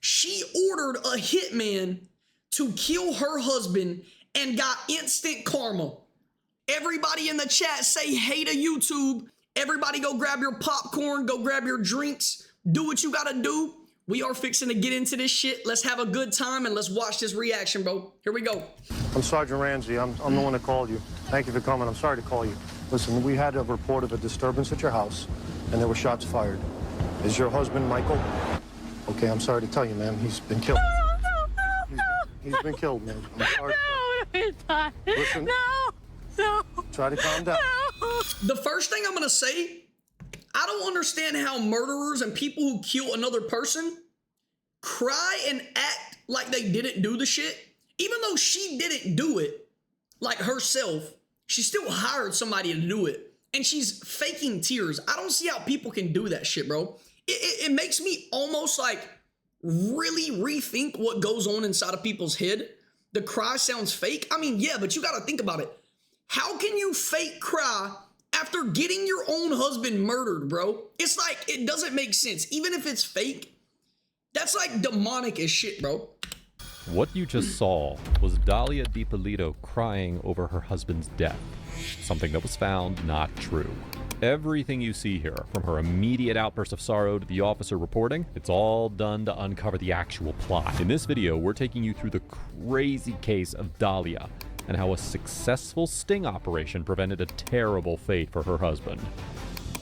She ordered a hitman to kill her husband and got instant karma. Everybody in the chat say hey to YouTube. Everybody go grab your popcorn, go grab your drinks, do what you gotta do. We are fixing to get into this shit. Let's have a good time and let's watch this reaction, bro. Here we go. I'm Sergeant Ramsey. I'm the one that called you. Thank you for coming. I'm sorry to call you. Listen, we had a report of a disturbance at your house, and there were shots fired. Is your husband Michael? Okay, I'm sorry to tell you, ma'am. He's been killed. He's been killed, man. I'm sorry. No, he's not. Listen. No. Try to calm down. No. The first thing I'm gonna say, I don't understand how murderers and people who kill another person cry and act like they didn't do the shit. Even though she didn't do it, like herself, she still hired somebody to do it. And she's faking tears. I don't see how people can do that shit, bro. It makes me almost like really rethink what goes on inside of people's head. The cry sounds fake. I mean, yeah, but you gotta think about it. How can you fake cry after getting your own husband murdered, bro? It's like, it doesn't make sense. Even if it's fake, that's like demonic as shit, bro. What you just saw was Dalia DiPolito crying over her husband's death, something that was found not true. Everything you see here, from her immediate outburst of sorrow to the officer reporting, it's all done to uncover the actual plot. In this video, we're taking you through the crazy case of Dalia and how a successful sting operation prevented a terrible fate for her husband.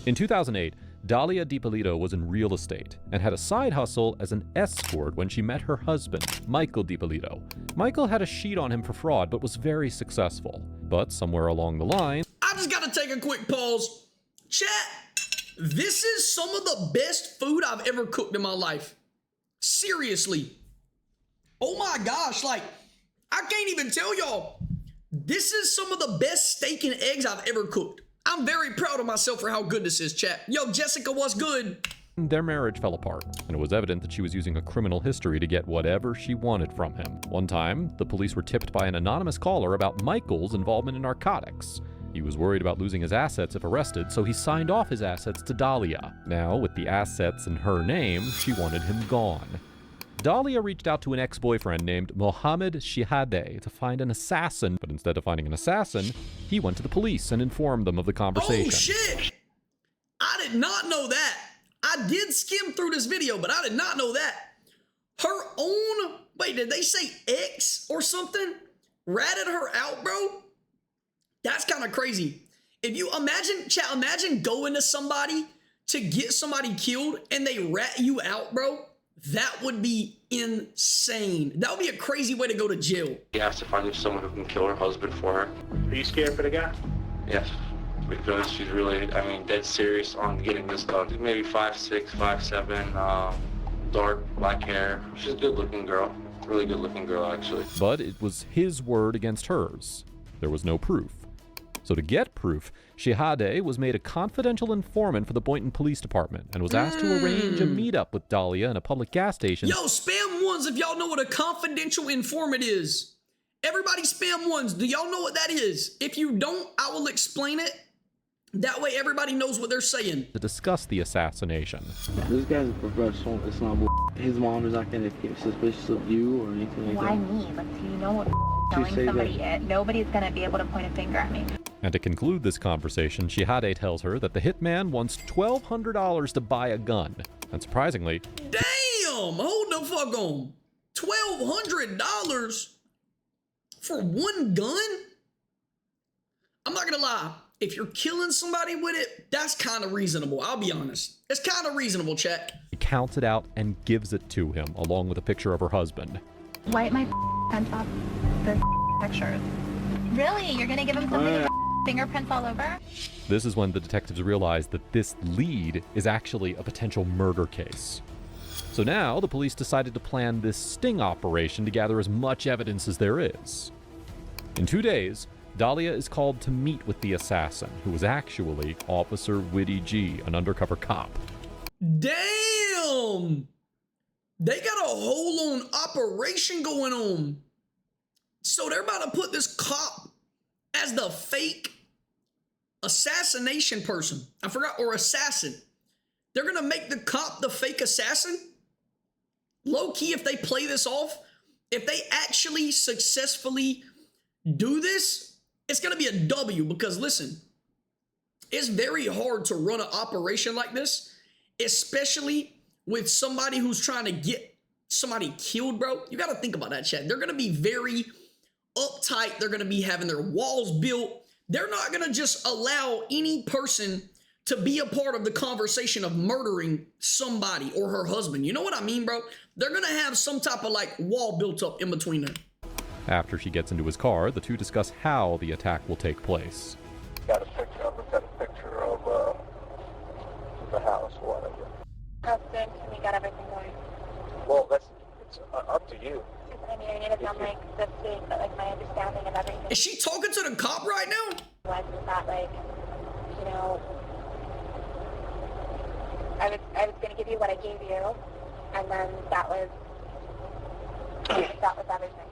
In 2008, Dalia DiPolito was in real estate and had a side hustle as an escort when she met her husband, Michael DiPolito. Michael had a sheet on him for fraud, but was very successful. But somewhere along the line, I just gotta take a quick pause. Chat, this is some of the best food I've ever cooked in my life. Seriously. Oh my gosh, like, I can't even tell y'all. This is some of the best steak and eggs I've ever cooked. I'm very proud of myself for how good this is, chat. Yo, Jessica, what's good? their marriage fell apart, and it was evident that she was using a criminal history to get whatever she wanted from him. One time, the police were tipped by an anonymous caller about Michael's involvement in narcotics. He was worried about losing his assets if arrested, so he signed off his assets to Dalia. Now, with the assets in her name, she wanted him gone. Dalia reached out to an ex-boyfriend named Mohammed Shihadeh to find an assassin, but instead of finding an assassin, he went to the police and informed them of the conversation. Oh shit! I did not know that. I did skim through this video, but I did not know that. Her own, wait, did they say ex or something? Ratted her out, bro? That's kind of crazy. If you imagine, chat, imagine going to somebody to get somebody killed and they rat you out, bro. That would be insane. That would be a crazy way to go to jail. She has to find someone who can kill her husband for her. Are you scared for the guy? Yes, because she's really, dead serious on getting this done. Maybe 5'6", 5'7", dark black hair. She's a good-looking girl. Really good-looking girl, actually. But it was his word against hers. There was no proof. So to get proof, Shihadeh was made a confidential informant for the Boynton Police Department and was asked to arrange a meetup with Dalia in a public gas station. Yo, spam ones if y'all know what a confidential informant is. Everybody spam ones. Do y'all know what that is? If you don't, I will explain it. That way everybody knows what they're saying. To discuss the assassination. This guy's a professional. It's not his mom is not going to get suspicious of you or anything like that. Why me? Like, do you know what telling somebody? Nobody's going to be able to point a finger at me. And to conclude this conversation, Shihadeh tells her that the hitman wants $1,200 to buy a gun. And surprisingly, damn, hold the fuck on. $1,200 for one gun? I'm not gonna lie. If you're killing somebody with it, that's kind of reasonable. I'll be honest. It's kind of reasonable, chat. He counts it out and gives it to him, along with a picture of her husband. Wipe my pants off the pictures. Really? You're gonna give him something with fingerprints all over? This is when the detectives realize that this lead is actually a potential murder case. So now the police decided to plan this sting operation to gather as much evidence as there is. In 2 days, Dalia is called to meet with the assassin, who was actually Officer Whitty G, an undercover cop. Damn! They got a whole-on operation going on. So they're about to put this cop as the fake assassination person. I forgot, or assassin. They're gonna make the cop the fake assassin? low-key, if they play this off, if they actually successfully do this, it's going to be a W because, listen, it's very hard to run an operation like this, especially with somebody who's trying to get somebody killed, bro. You got to think about that, chat. They're going to be very uptight. They're going to be having their walls built. They're not going to just allow any person to be a part of the conversation of murdering somebody or her husband. You know what I mean, bro? They're going to have some type of like wall built up in between them. After she gets into his car, the two discuss how the attack will take place. Got a picture of the house, whatever. How soon can we get everything going? Well, it's up to you. I mean, I need it done like this week, but like my understanding of everything Is she talking to the cop right now? was that like, you know, I was gonna give you what I gave you, and then that was everything.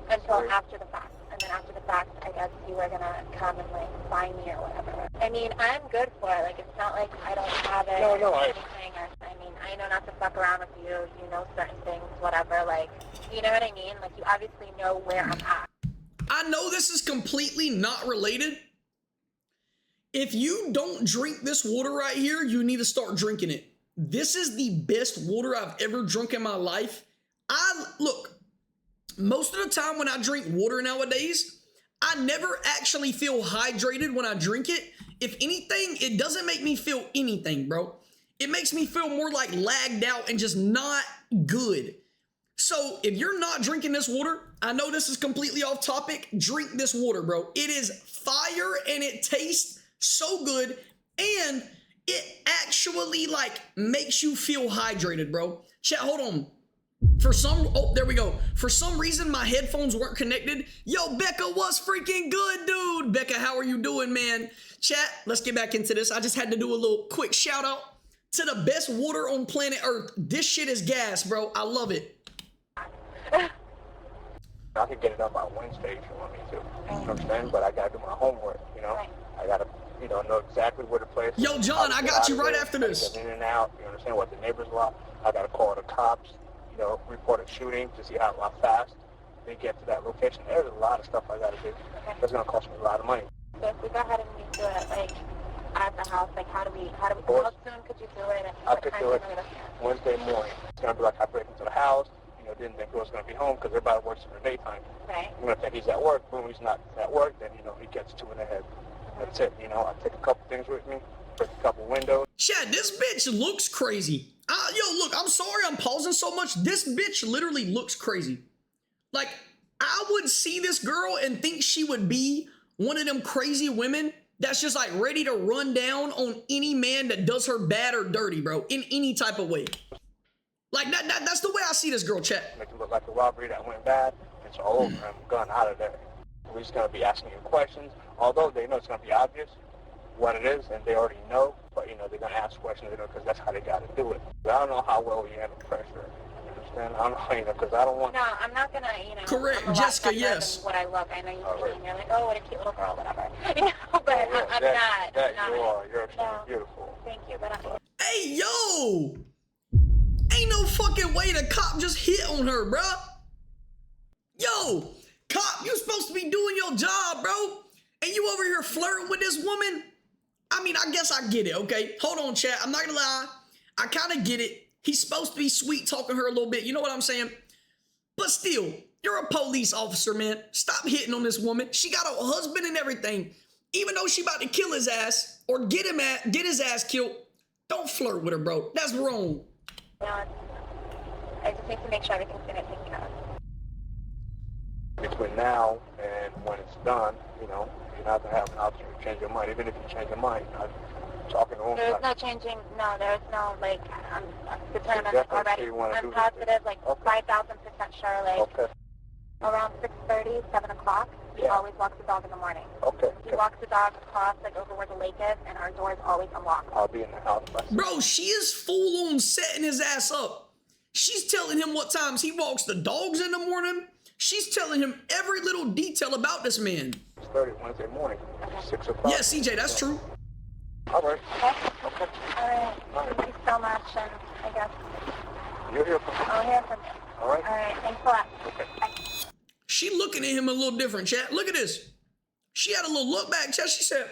Until after the fact. And then after the fact, I guess you were gonna come and like find me or whatever. I mean, I'm good for it. Like, it's not like I don't have it or anything. I mean, I know not to fuck around with you. You know certain things, whatever. Like, you know what I mean? Like, you obviously know where I'm at. I know this is completely not related. If you don't drink this water right here, you need to start drinking it. This is the best water I've ever drunk in my life. Look, most of the time when I drink water nowadays, I never actually feel hydrated when I drink it. If anything, it doesn't make me feel anything, bro. It makes me feel more like lagged out and just not good. So if you're not drinking this water, I know this is completely off topic. Drink this water, bro. It is fire and it tastes so good. And it actually like makes you feel hydrated, bro. Chat, hold on. There we go. For some reason, my headphones weren't connected. Yo, Becca, what's freaking good, dude? Becca, how are you doing, man? Chat, let's get back into this. I just had to do a little quick shout out to the best water on planet Earth. This shit is gas, bro. I love it. I could get it up by Wednesday if you want me to. You understand? But I gotta do my homework, you know? I gotta, know exactly where the place is. Yo, John, I got you right after this. Get in and out, you understand what the neighbors want. I gotta call the cops, report a shooting to see how fast they get to that location. There's a lot of stuff I gotta do. That's gonna cost me a lot of money. So if we go ahead and we do it, like, at the house, like, how soon could you do it? And I could do it Wednesday morning. It's gonna be like I break into the house, didn't think he was gonna be home because everybody works in the daytime. Right. I'm gonna think he's at work. Boom, he's not at work, then, he gets two in the head. That's it, I take a couple things with me, break a couple windows. Chad, this bitch looks crazy. Yo, look, I'm sorry I'm pausing so much. This bitch literally looks crazy. Like, I would see this girl and think she would be one of them crazy women that's just like ready to run down on any man that does her bad or dirty, bro, in any type of way. Like, that's the way I see this girl, chat. Make it look like a robbery that went bad. It's all over. I'm gone out of there. We're just going to be asking you questions, although they know it's going to be obvious what it is, and they already know, but, they're going to ask questions, because that's how they got to do it. I don't know how well you handle pressure. You understand? I don't know, because I don't want... No, I'm not going to, Correct, I'm a Jessica, lot yes. Than what I look. I know you see me and you're like, oh, what a cute little girl, whatever. But I'm not. You are. You're extremely beautiful. Thank you, but I'm... Hey, yo! Ain't no fucking way the cop just hit on her, bro. Yo, cop, you supposed to be doing your job, bro. And you over here flirting with this woman? I mean, I guess I get it, okay? Hold on, chat. I'm not gonna lie. I kind of get it. He's supposed to be sweet talking her a little bit. You know what I'm saying? But still, you're a police officer, man. Stop hitting on this woman. She got a husband and everything. Even though she about to kill his ass or get his ass killed, don't flirt with her, bro. That's wrong. I just need to make sure everything's going to take care of. Between now and when it's done, you're not going to have an option to change your mind. Even if you change your mind, I'm talking to him. There's no changing, there's no, like, I'm determined already. I'm positive, like, 5,000% sure, like, around 6:30, 7 o'clock, he always walks the dog in the morning. He walks the dog across, like, over where the lake is, and our door is always unlocked. I'll be in the house. Bro, she is full on setting his ass up. She's telling him what times he walks the dogs in the morning. She's telling him every little detail about this man. 6:30 Wednesday morning, 6 o'clock. Yeah, CJ, that's true. All right. Okay. All right. Thank you so much. And I guess. You'll hear from me. I'll hear from you. All right? All right, thanks a lot. Okay. Bye. She looking at him a little different, chat. Look at this. She had a little look back, chat. She said,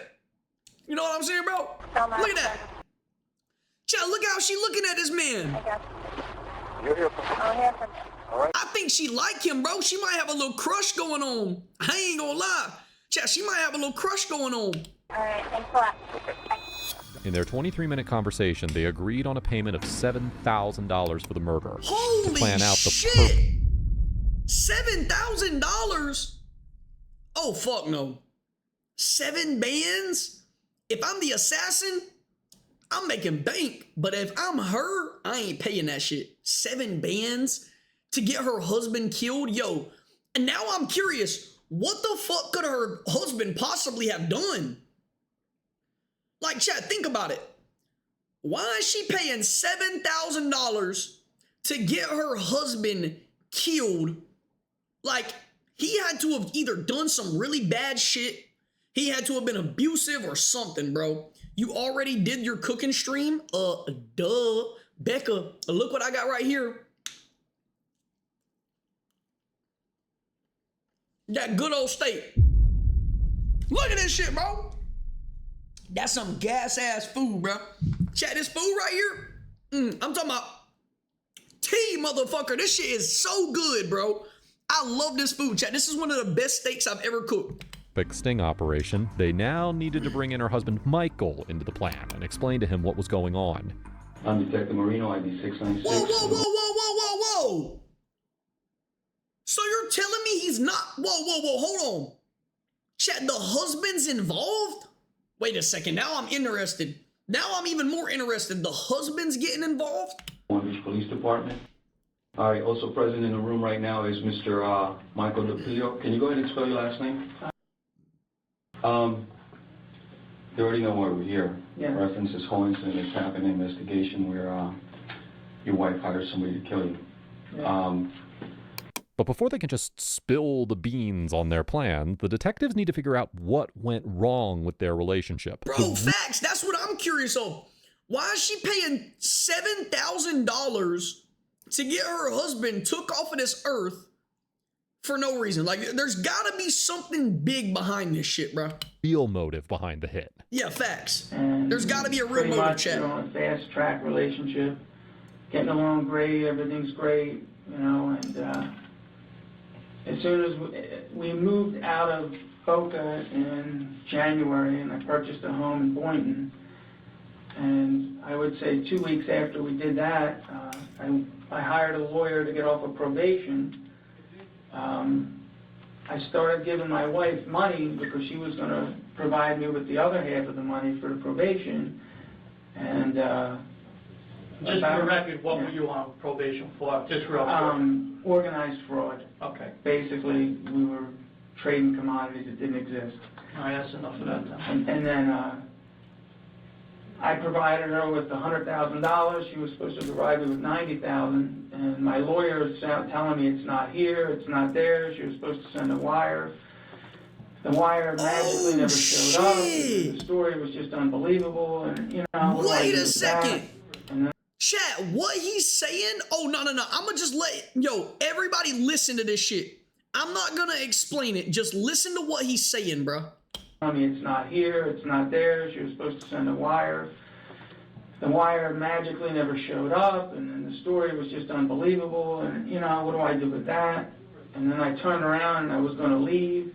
you know what I'm saying, bro? So much. Look at that. Chat, look how she looking at this man. I guess. You'll hear from me. I'll hear from you. All right? I think she like him, bro. She might have a little crush going on. I ain't gonna lie. Chat, she might have a little crush going on. All right, thanks a lot. Bye. In their 23-minute conversation, they agreed on a payment of $7,000 for the murder Holy to plan out the shit! $7,000? Oh, fuck no. 7 bands? If I'm the assassin, I'm making bank. But if I'm her, I ain't paying that shit. 7 bands to get her husband killed? Yo, and now I'm curious, what the fuck could her husband possibly have done? Like, chat, think about it. Why is she paying $7,000 to get her husband killed? Like, he had to have either done some really bad shit, he had to have been abusive or something, bro. You already did your cooking stream? Duh. Becca, look what I got right here. That good old steak. Look at this shit, bro. That's some gas-ass food, bro. Chat, this food right here, I'm talking about tea, motherfucker. This shit is so good, bro. I love this food, chat. This is one of the best steaks I've ever cooked. big sting operation, they now needed to bring in her husband Michael into the plan and explain to him what was going on. I'm Detective Marino, ID 696. Whoa. So you're telling me he's not... Whoa, hold on. Chat, the husband's involved? Wait a second, now I'm interested. Now I'm even more interested. The husband's getting involved? Long Beach Police Department. All right, also present in the room right now is Mr. Michael DePilio. Can you go ahead and spell your last name? You already know why we're here. Yeah. Reference this whole incident has happened in investigation where your wife hired somebody to kill you. Yeah. But before they can just spill the beans on their plan, the detectives need to figure out what went wrong with their relationship. Bro, facts. That's what I'm curious of. Why is she paying $7,000 to get her husband took off of this earth for no reason? Like, there's gotta be something big behind this shit, bro. Real motive behind the hit. Yeah, facts. And There's gotta be a real pretty motive, much, chat. you know, a fast track relationship, getting along great, everything's great, you know, and as soon as we moved out of Boca in January, and I purchased a home in Boynton, and I would say 2 weeks after we did that, I hired a lawyer to get off of probation. I started giving my wife money because she was going to provide me with the other half of the money for the probation, and just for the record, what were you on probation for? Just real quick. Organized fraud. Okay. Basically, we were trading commodities that didn't exist. All right, that's enough of that then. And then I provided her with $100,000. She was supposed to provide me with $90,000, and my lawyer is telling me it's not here, it's not there. She was supposed to send a wire. The wire magically never showed up. The story was just unbelievable, and you know. Wait a second. And then, Chat, what he's saying? Oh, no. I'm gonna just everybody listen to this shit. I'm not gonna explain it. Just listen to what he's saying, bro. I mean, it's not here, it's not there. She was supposed to send a wire. The wire magically never showed up, and then the story was just unbelievable, and you know, what do I do with that? And then I turned around and I was gonna leave,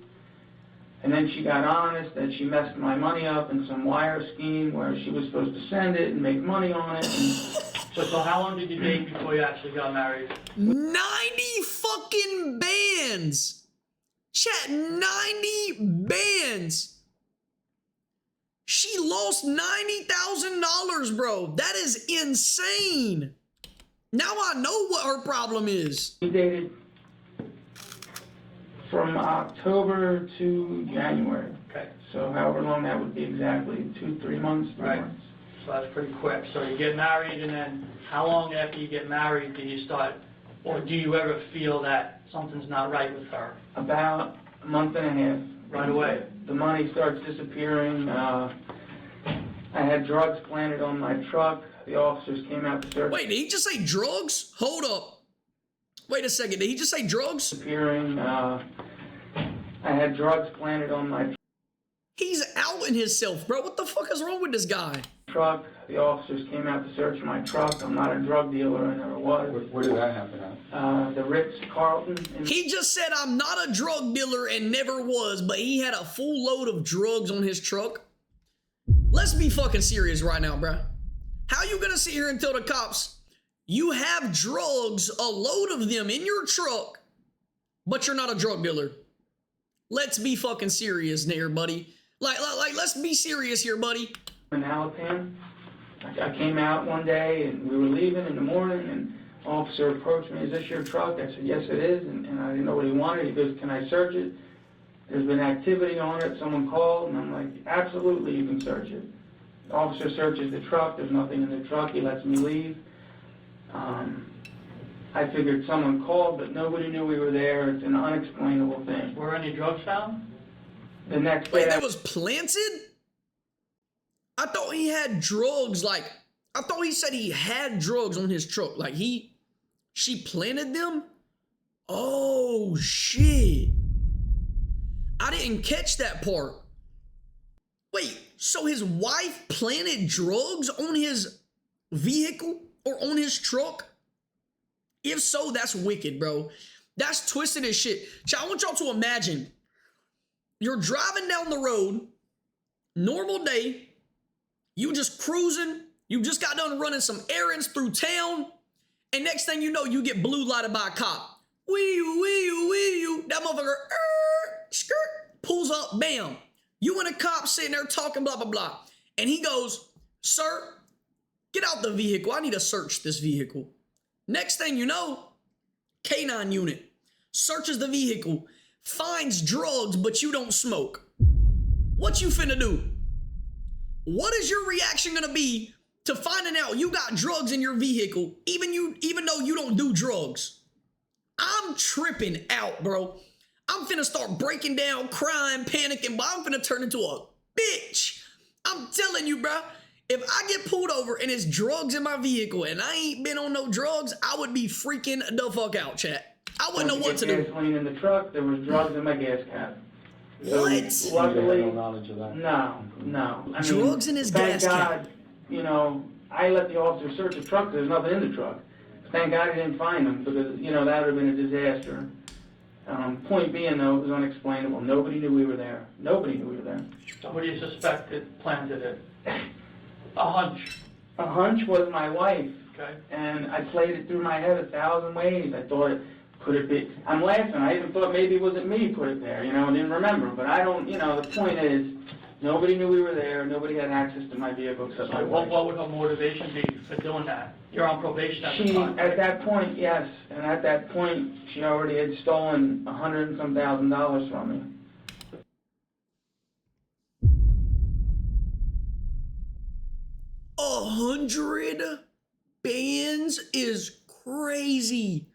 and then she got honest that she messed my money up in some wire scheme where she was supposed to send it and make money on it. And So how long did you date before you actually got married? 90 fucking bands. Chat, 90 bands. She lost $90,000, bro. That is insane. Now I know what her problem is. we dated from October to January. Okay. So however long that would be exactly, 2-3 months, 3 Right. months. So that's pretty quick. So you get married, and then how long after you get married do you start, or do you ever feel that something's not right with her? About a month and a half. Right away? The money starts disappearing. I had drugs planted on my truck. the officers came out to search. Wait, did he just say drugs? Hold up. Wait a second. Did he just say drugs? Appearing, I had drugs planted on my He's outing himself, bro. What the fuck is wrong with this guy? truck. The officers came out to search my truck. I'm not a drug dealer. I never was. Where did that happen at? The Ritz-Carlton. He just said, I'm not a drug dealer and never was, but he had a full load of drugs on his truck. Let's be fucking serious right now, bro. How you gonna sit here and tell the cops you have drugs, a load of them in your truck, but you're not a drug dealer? Let's be fucking serious here, buddy. Like, let's be serious here, buddy. In Alabama. I came out one day and we were leaving in the morning and an officer approached me, is this your truck? I said, yes it is, and I didn't know what he wanted. He goes, can I search it? There's been activity on it, someone called, and I'm like, absolutely you can search it. The officer searches the truck, there's nothing in the truck, he lets me leave. I figured someone called, but nobody knew we were there. It's an unexplainable thing. Were any drugs found? The next Wait, day, that was planted? I thought he had drugs, like, I thought he said he had drugs on his truck. Like, she planted them? Oh, shit. I didn't catch that part. Wait, so his wife planted drugs on his vehicle or on his truck? If so, that's wicked, bro. That's twisted as shit. I want y'all to imagine you're driving down the road, normal day, you just cruising, you just got done running some errands through town, and next thing you know, you get blue lighted by a cop. Wee-you, wee-you, wee-you. That motherfucker, skirt, pulls up, bam. You and a cop sitting there talking, blah, blah, blah. And he goes, sir, get out the vehicle. I need to search this vehicle. Next thing you know, K9 unit searches the vehicle, finds drugs, but you don't smoke. What you finna do? What is your reaction gonna be to finding out you got drugs in your vehicle, even though you don't do drugs? I'm tripping out, bro. I'm finna start breaking down, crying, panicking, but I'm finna turn into a bitch. I'm telling you, bro. If I get pulled over and it's drugs in my vehicle and I ain't been on no drugs, I would be freaking the fuck out, chat. I wouldn't know what to do. Gasoline in the truck, there was drugs in my gas cap. What? So, luckily, no knowledge of that. No. I Drugs in his gas cap. Thank God, you know, I let the officer search the truck. There's nothing in the truck. Thank God he didn't find them because, you know, that would have been a disaster. Point being, though, it was unexplainable. Nobody knew we were there. Nobody knew we were there. So what do you suspect it planted it? A hunch. A hunch was my wife. Okay. And I played it through my head 1,000 ways. I thought, could it be? I'm laughing. I even thought maybe it wasn't me put it there, you know, and didn't remember. But I don't, you know, the point is, nobody knew we were there. Nobody had access to my vehicle except my So wife. what would her motivation be for doing that? You're on probation at the She, time. at that point, yes. And at that point, she already had stolen $100 and some thousand from me. $100 bands is crazy.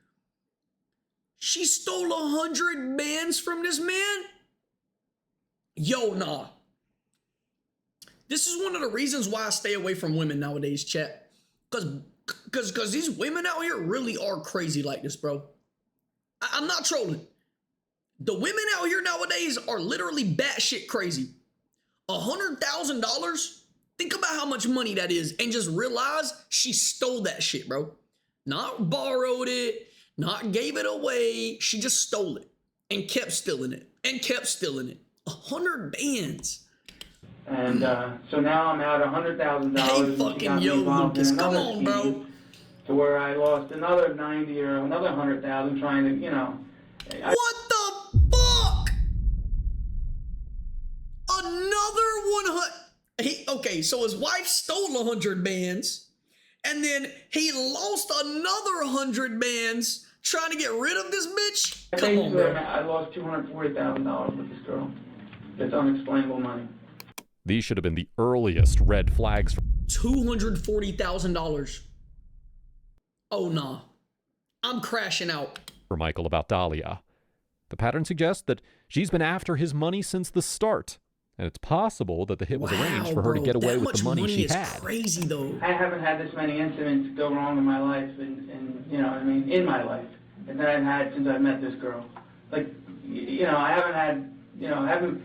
She stole 100 bands from this man? Yo, nah. This is one of the reasons why I stay away from women nowadays, chat. Cause these women out here really are crazy like this, bro. I'm not trolling. The women out here nowadays are literally batshit crazy. $100,000? Think about how much money that is and just realize she stole that shit, bro. Not borrowed it, not gave it away. She just stole it and kept stealing it and kept stealing it. 100 bands. And so now I'm out $100,000. Hey, fucking yo, Lucas, come on, bro. To where I lost another 90 or another 100,000 trying to, you know. What the fuck? Another 100. Okay, so his wife stole 100 bands, and then he lost another 100 bands trying to get rid of this bitch? Come on, bro. I lost $240,000 with this girl. It's unexplainable money. These should have been the earliest red flags. $240,000. Oh, nah. I'm crashing out. For Michael about Dahlia. The pattern suggests that she's been after his money since the start, and it's possible that the hit was arranged Wow, for her to bro, get away that with the much money she is had. crazy though. I haven't had this many incidents go wrong in my life, and you know what I mean, in my life, and that I've had since I met this girl. Like, you know, I haven't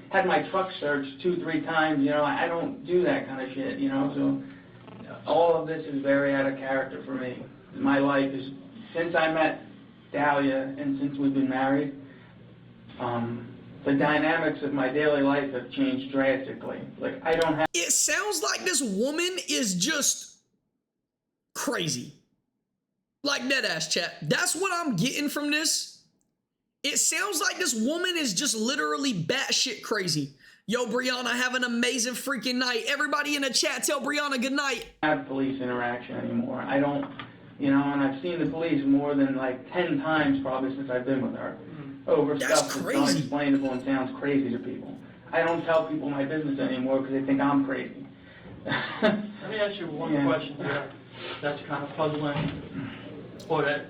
had my truck searched 2-3 times. You know, I don't do that kind of shit. You know, so all of this is very out of character for me. My life is, since I met Dahlia and since we've been married, the dynamics of my daily life have changed drastically. Like, I don't have... It sounds like this woman is just crazy. Like deadass chat. That's what I'm getting from this. It sounds like this woman is just literally batshit crazy. Yo, Brianna, have an amazing freaking night. Everybody in the chat, tell Brianna good night. Have police interaction anymore. I don't, you know, and I've seen the police more than like 10 times probably since I've been with her. Over That's stuff that's crazy. unexplainable and sounds crazy to people. I don't tell people my business anymore because they think I'm crazy. Let me ask you one question here that's kind of puzzling, or that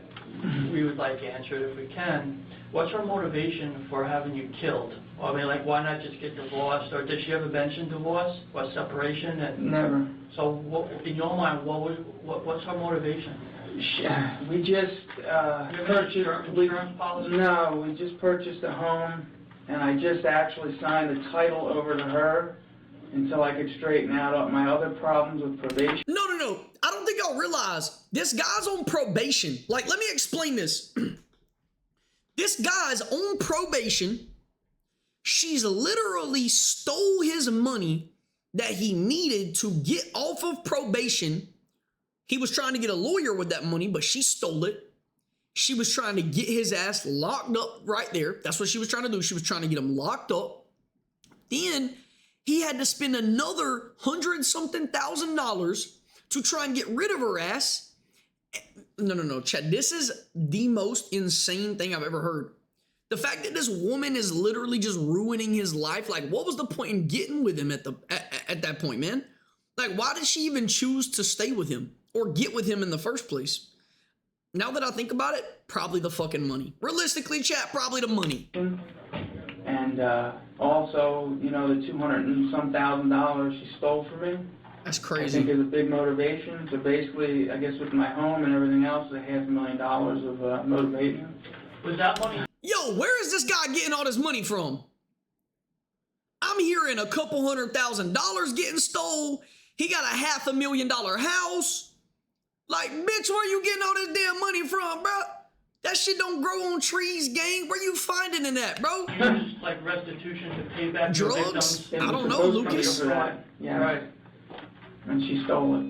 we would like answered if we can. What's her motivation for having you killed? I mean, like, why not just get divorced? Or did she ever mention divorce or separation? And Never. so, what, in your mind, what's her motivation? We just purchased. Insurance policy? No, we just purchased a home, and I just actually signed the title over to her until I could straighten out my other problems with probation. No. I don't think y'all realize this guy's on probation. Like, let me explain this. This guy's on probation. She's literally stole his money that he needed to get off of probation. He was trying to get a lawyer with that money, but she stole it. She was trying to get his ass locked up right there. That's what she was trying to do. She was trying to get him locked up. Then he had to spend another $100-something thousand to try and get rid of her ass. No, Chad, this is the most insane thing I've ever heard. The fact that this woman is literally just ruining his life. Like, what was the point in getting with him at that point, man? Like, why did she even choose to stay with him or get with him in the first place? Now that I think about it, probably the fucking money. Realistically, chat, probably the money. And also, you know, the $200 and some thousand she stole from me. That's I crazy. think is a big motivation. So basically, I guess with my home and everything else, $500,000 of motivation. Was that money? Yo, where is this guy getting all this money from? I'm hearing a couple $100,000 getting stole. He got a $500,000 house. Like, bitch, where you getting all this damn money from, bro? That shit don't grow on trees, gang. Where you finding in that, bro? Just like restitution to pay back your Drugs? victims? I don't know, Supposed to be Lucas. for that. Yeah. Right. And she stole it.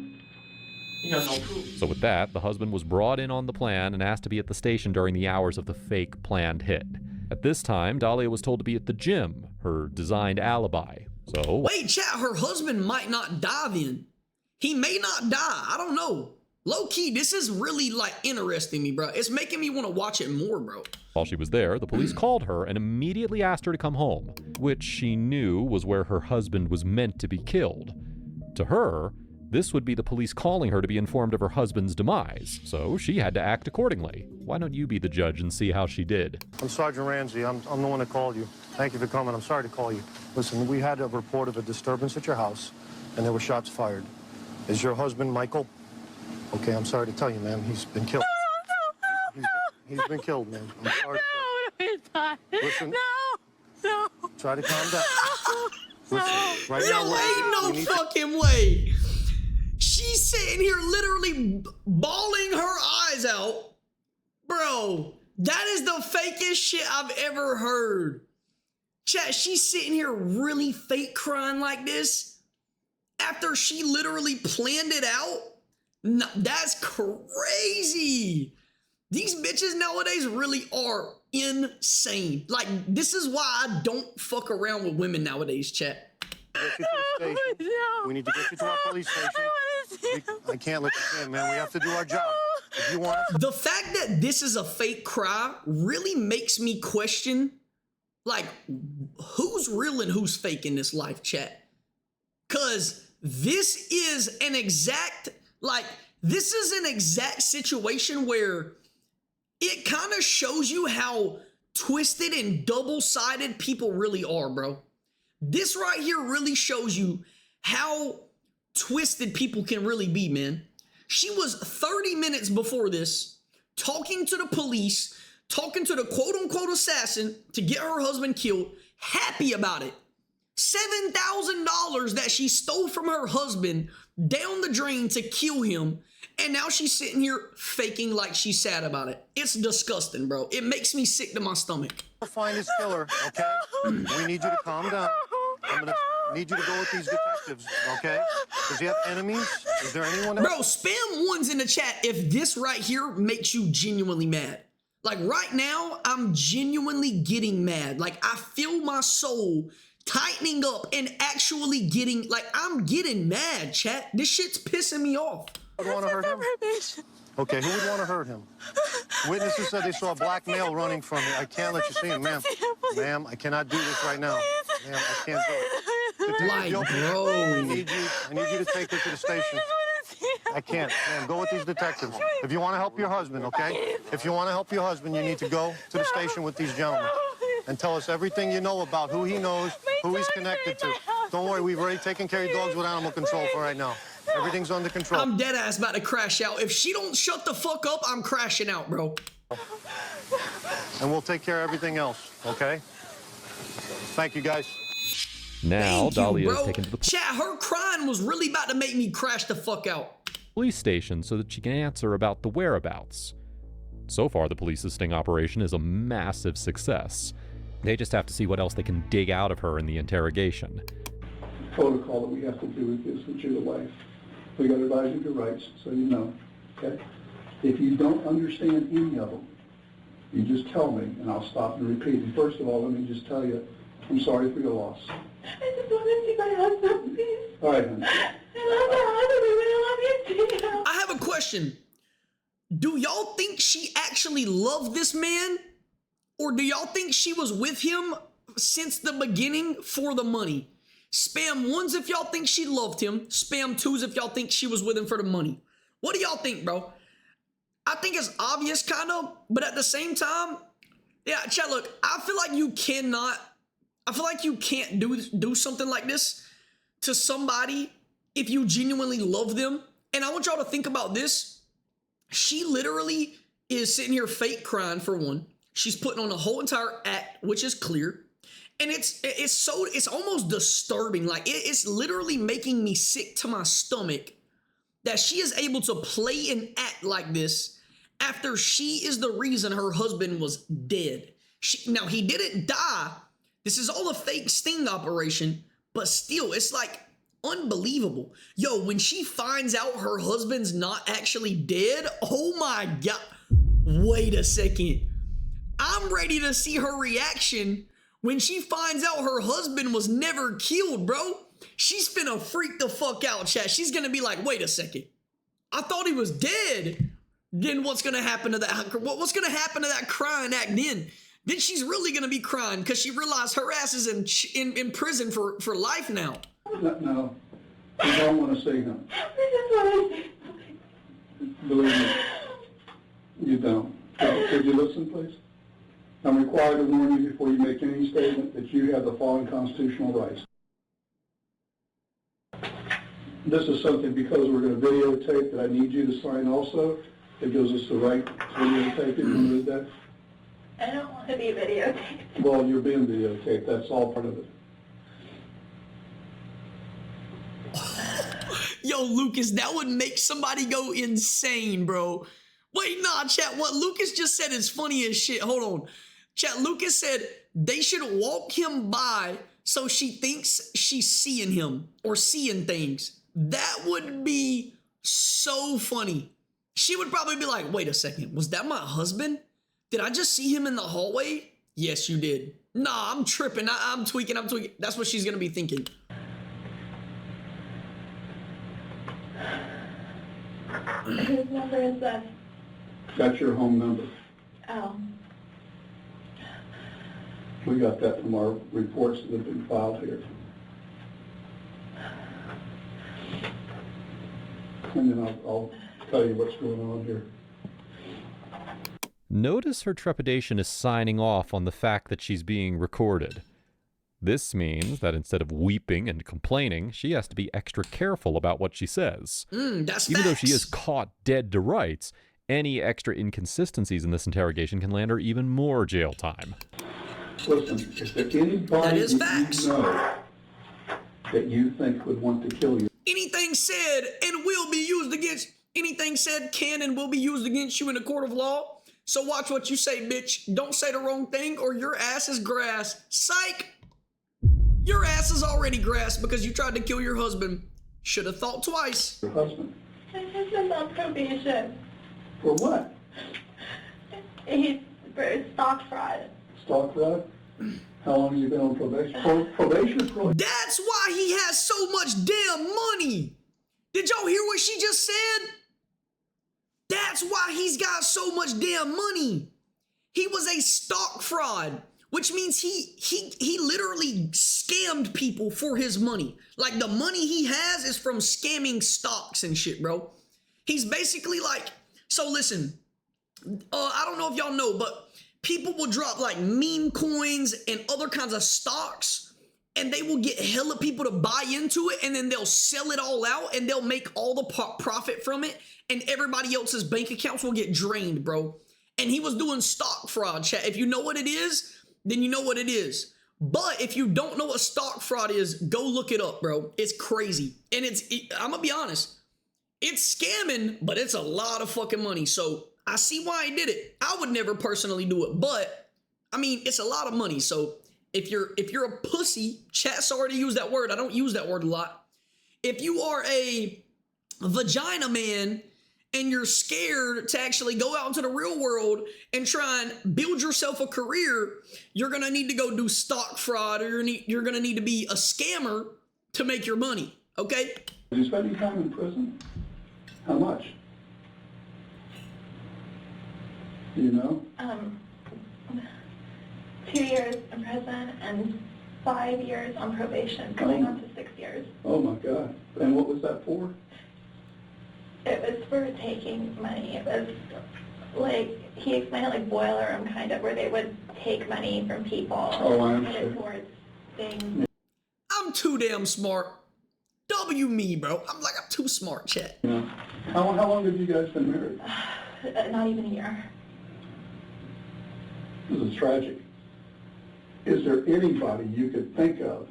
You got no proof. So with that, the husband was brought in on the plan and asked to be at the station during the hours of the fake planned hit. At this time, Dahlia was told to be at the gym, her designed alibi. So... Wait, chat, her husband might not die then. He may not die. I don't know. Low key, this is really like interesting me, bro. It's making me want to watch it more, bro. While she was there, the police called her and immediately asked her to come home, which she knew was where her husband was meant to be killed. To her, this would be the police calling her to be informed of her husband's demise, so she had to act accordingly. Why don't you be the judge and see how she did? I'm Sergeant Ramsey. I'm the one that called you. Thank you for coming. I'm sorry to call you. Listen, we had a report of a disturbance at your house, and there were shots fired. Is your husband Michael? Okay, I'm sorry to tell you, ma'am. He's been killed. He's been killed, ma'am. I'm sorry. No, he's not. Listen. No. Try to calm down. Listen, right now, Yo, ain't no we need to- fucking way. She's sitting here literally bawling her eyes out. Bro, that is the fakest shit I've ever heard. Chat, she's sitting here really fake crying like this after she literally planned it out. No, that's crazy. These bitches nowadays really are insane. Like, this is why I don't fuck around with women nowadays, chat. Get you to the station. No. We need to get you to our police station. I want to see him. I can't let you in, man. We have to do our job. If you want us The fact that this is a fake cry really makes me question, like, who's real and who's fake in this life, chat? Because this is an exact, this is an exact situation where it kind of shows you how twisted and double-sided people really are, bro. This right here really shows you how twisted people can really be, man. She was 30 minutes before this talking to the police, talking to the quote-unquote assassin to get her husband killed, happy about it. $7,000 that she stole from her husband down the drain to kill him, and now she's sitting here faking like she's sad about it. It's disgusting, bro. It makes me sick to my stomach. We'll find his killer, okay? We need you to calm down. I'm gonna need you to go with these detectives, okay? Does he have enemies? Is there anyone else? Bro, spam ones in the chat if this right here makes you genuinely mad. Like right now, I'm genuinely getting mad. Like I feel my soul tightening up and actually getting, like I'm getting mad, chat. This shit's pissing me off. Who would want to hurt him? Okay, who would want to hurt him? Witnesses said they saw a black male running from me. I can't let you see him, ma'am. Ma'am, I cannot do this right now. Ma'am, I can't do it. Like, bro. I need you to take her to the station. I can't. Ma'am, go with these detectives. If you want to help your husband, okay? If you want to help your husband, you need to go to the station with these gentlemen and tell us everything you know about who he knows, who he's connected to. Don't worry, we've already taken care of dogs with animal control for right now. Everything's under control. I'm dead ass about to crash out. If she don't shut the fuck up, I'm crashing out, bro. And we'll take care of everything else, okay? Thank you, guys. Now, Thank Dahlia you, is bro. taken to the Chat, her crying was really about to make me crash the fuck out. police station so that she can answer about the whereabouts. So far, the police's sting operation is a massive success. They just have to see what else they can dig out of her in the interrogation. Protocol that we have to do with this, that you're the wife. We got to advise you of your rights, so you know, okay? If you don't understand any of them, you just tell me, and I'll stop and repeat. And first of all, let me just tell you, I'm sorry for your loss. I just want to see my husband, please. All right, honey. I love you. I love you. I have a question. Do y'all think she actually loved this man? Or do y'all think she was with him since the beginning for the money? Spam ones if y'all think she loved him. Spam twos if y'all think she was with him for the money. What do y'all think, bro? I think it's obvious, kind of, but at the same time, yeah, chat, look, I feel like you can't do something like this to somebody if you genuinely love them. And I want y'all to think about this. She literally is sitting here fake crying for one. She's putting on a whole entire act, which is clear. And it's almost disturbing. Like it's literally making me sick to my stomach that she is able to play and act like this after she is the reason her husband was dead. Now he didn't die. This is all a fake sting operation, but still, it's like unbelievable. Yo, when she finds out her husband's not actually dead, oh my God. Wait a second. I'm ready to see her reaction when she finds out her husband was never killed, bro. She's finna freak the fuck out, chat. She's gonna be like, wait a second. I thought he was dead. Then what's gonna happen to that? What's gonna happen to that crying act then? Then she's really gonna be crying because she realized her ass is in prison for life now. No, you don't want to see him. Believe me, you don't. Could you listen, please? I'm required to warn you before you make any statement that you have the following constitutional rights. This is something, because we're going to videotape, that I need you to sign also. It gives us the right to videotape it. You want to read that? I don't want to be videotaped. Well, you're being videotaped. That's all part of it. Yo, Lucas, that would make somebody go insane, bro. Wait, nah, chat, what Lucas just said is funny as shit. Hold on. Chat, Lucas said they should walk him by so she thinks she's seeing him or seeing things. That would be so funny. She would probably be like, wait a second, was that my husband? Did I just see him in the hallway? Yes, you did. Nah, I'm tripping. I'm tweaking. That's what she's going to be thinking. Whose number is that? That's your home number. Oh. We got that from our reports that have been filed here. And then I'll tell you what's going on here. Notice her trepidation is signing off on the fact that she's being recorded. This means that instead of weeping and complaining, she has to be extra careful about what she says. That's Even though facts. she is caught dead to rights, any extra inconsistencies in this interrogation can land her even more jail time. Listen, is there anybody That is that facts. you know that you think would want to kill you? Anything said and will be used against, anything said can and will be used against you in a court of law. So watch what you say, bitch. Don't say the wrong thing or your ass is grass. Psych! Your ass is already grass because you tried to kill your husband. Should have thought twice. Your husband. My husband's on probation. For what? He's for stock fraud. Stock fraud? How long have you been on probation? Probation or probation? That's why he has so much damn money. Did y'all hear what she just said? That's why he's got so much damn money. He was a stock fraud, which means he literally scammed people for his money. Like the money he has is from scamming stocks and shit, bro. He's basically like, so listen, I don't know if y'all know, but people will drop like meme coins and other kinds of stocks, and they will get hella people to buy into it, and then they'll sell it all out, and they'll make all the profit from it, and everybody else's bank accounts will get drained, bro. And he was doing stock fraud, chat. If you know what it is, then you know what it is. But if you don't know what stock fraud is, go look it up, bro. It's crazy. And I'm gonna be honest, it's scamming, but it's a lot of fucking money. So I see why he did it. I would never personally do it, but I mean, it's a lot of money. So if you're a pussy, chat's already used that word. I don't use that word a lot. If you are a vagina man and you're scared to actually go out into the real world and try and build yourself a career, you're gonna need to go do stock fraud, or you're gonna need to be a scammer to make your money, okay? Are you spending time in prison? How much? Do you know? 2 years in prison and 5 years on probation, going on to 6 years. Oh my God. And what was that for? It was for taking money. It was like, he explained it like boiler room kind of, where they would take money from people Oh, I and put it understand. towards things. I'm too damn smart. W me, bro. I'm too smart, chat. You know? How long have you guys been married? Not even a year. This is tragic. Is there anybody you could think of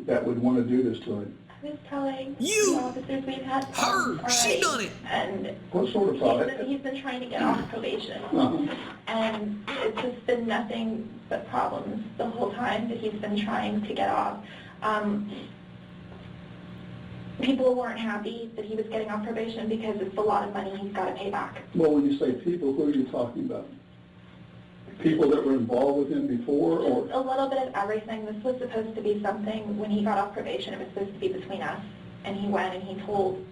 that would want to do this to him? I was telling You! the officers we've had Her! problems She already, done it! And What sort of product? he's been trying to get off probation. Uh-huh. And it's just been nothing but problems the whole time that he's been trying to get off. People weren't happy that he was getting off probation because it's a lot of money he's got to pay back. Well, when you say people, who are you talking about? People that were involved with him before, or? Just a little bit of everything. This was supposed to be something, when he got off probation, it was supposed to be between us. And he went and he told,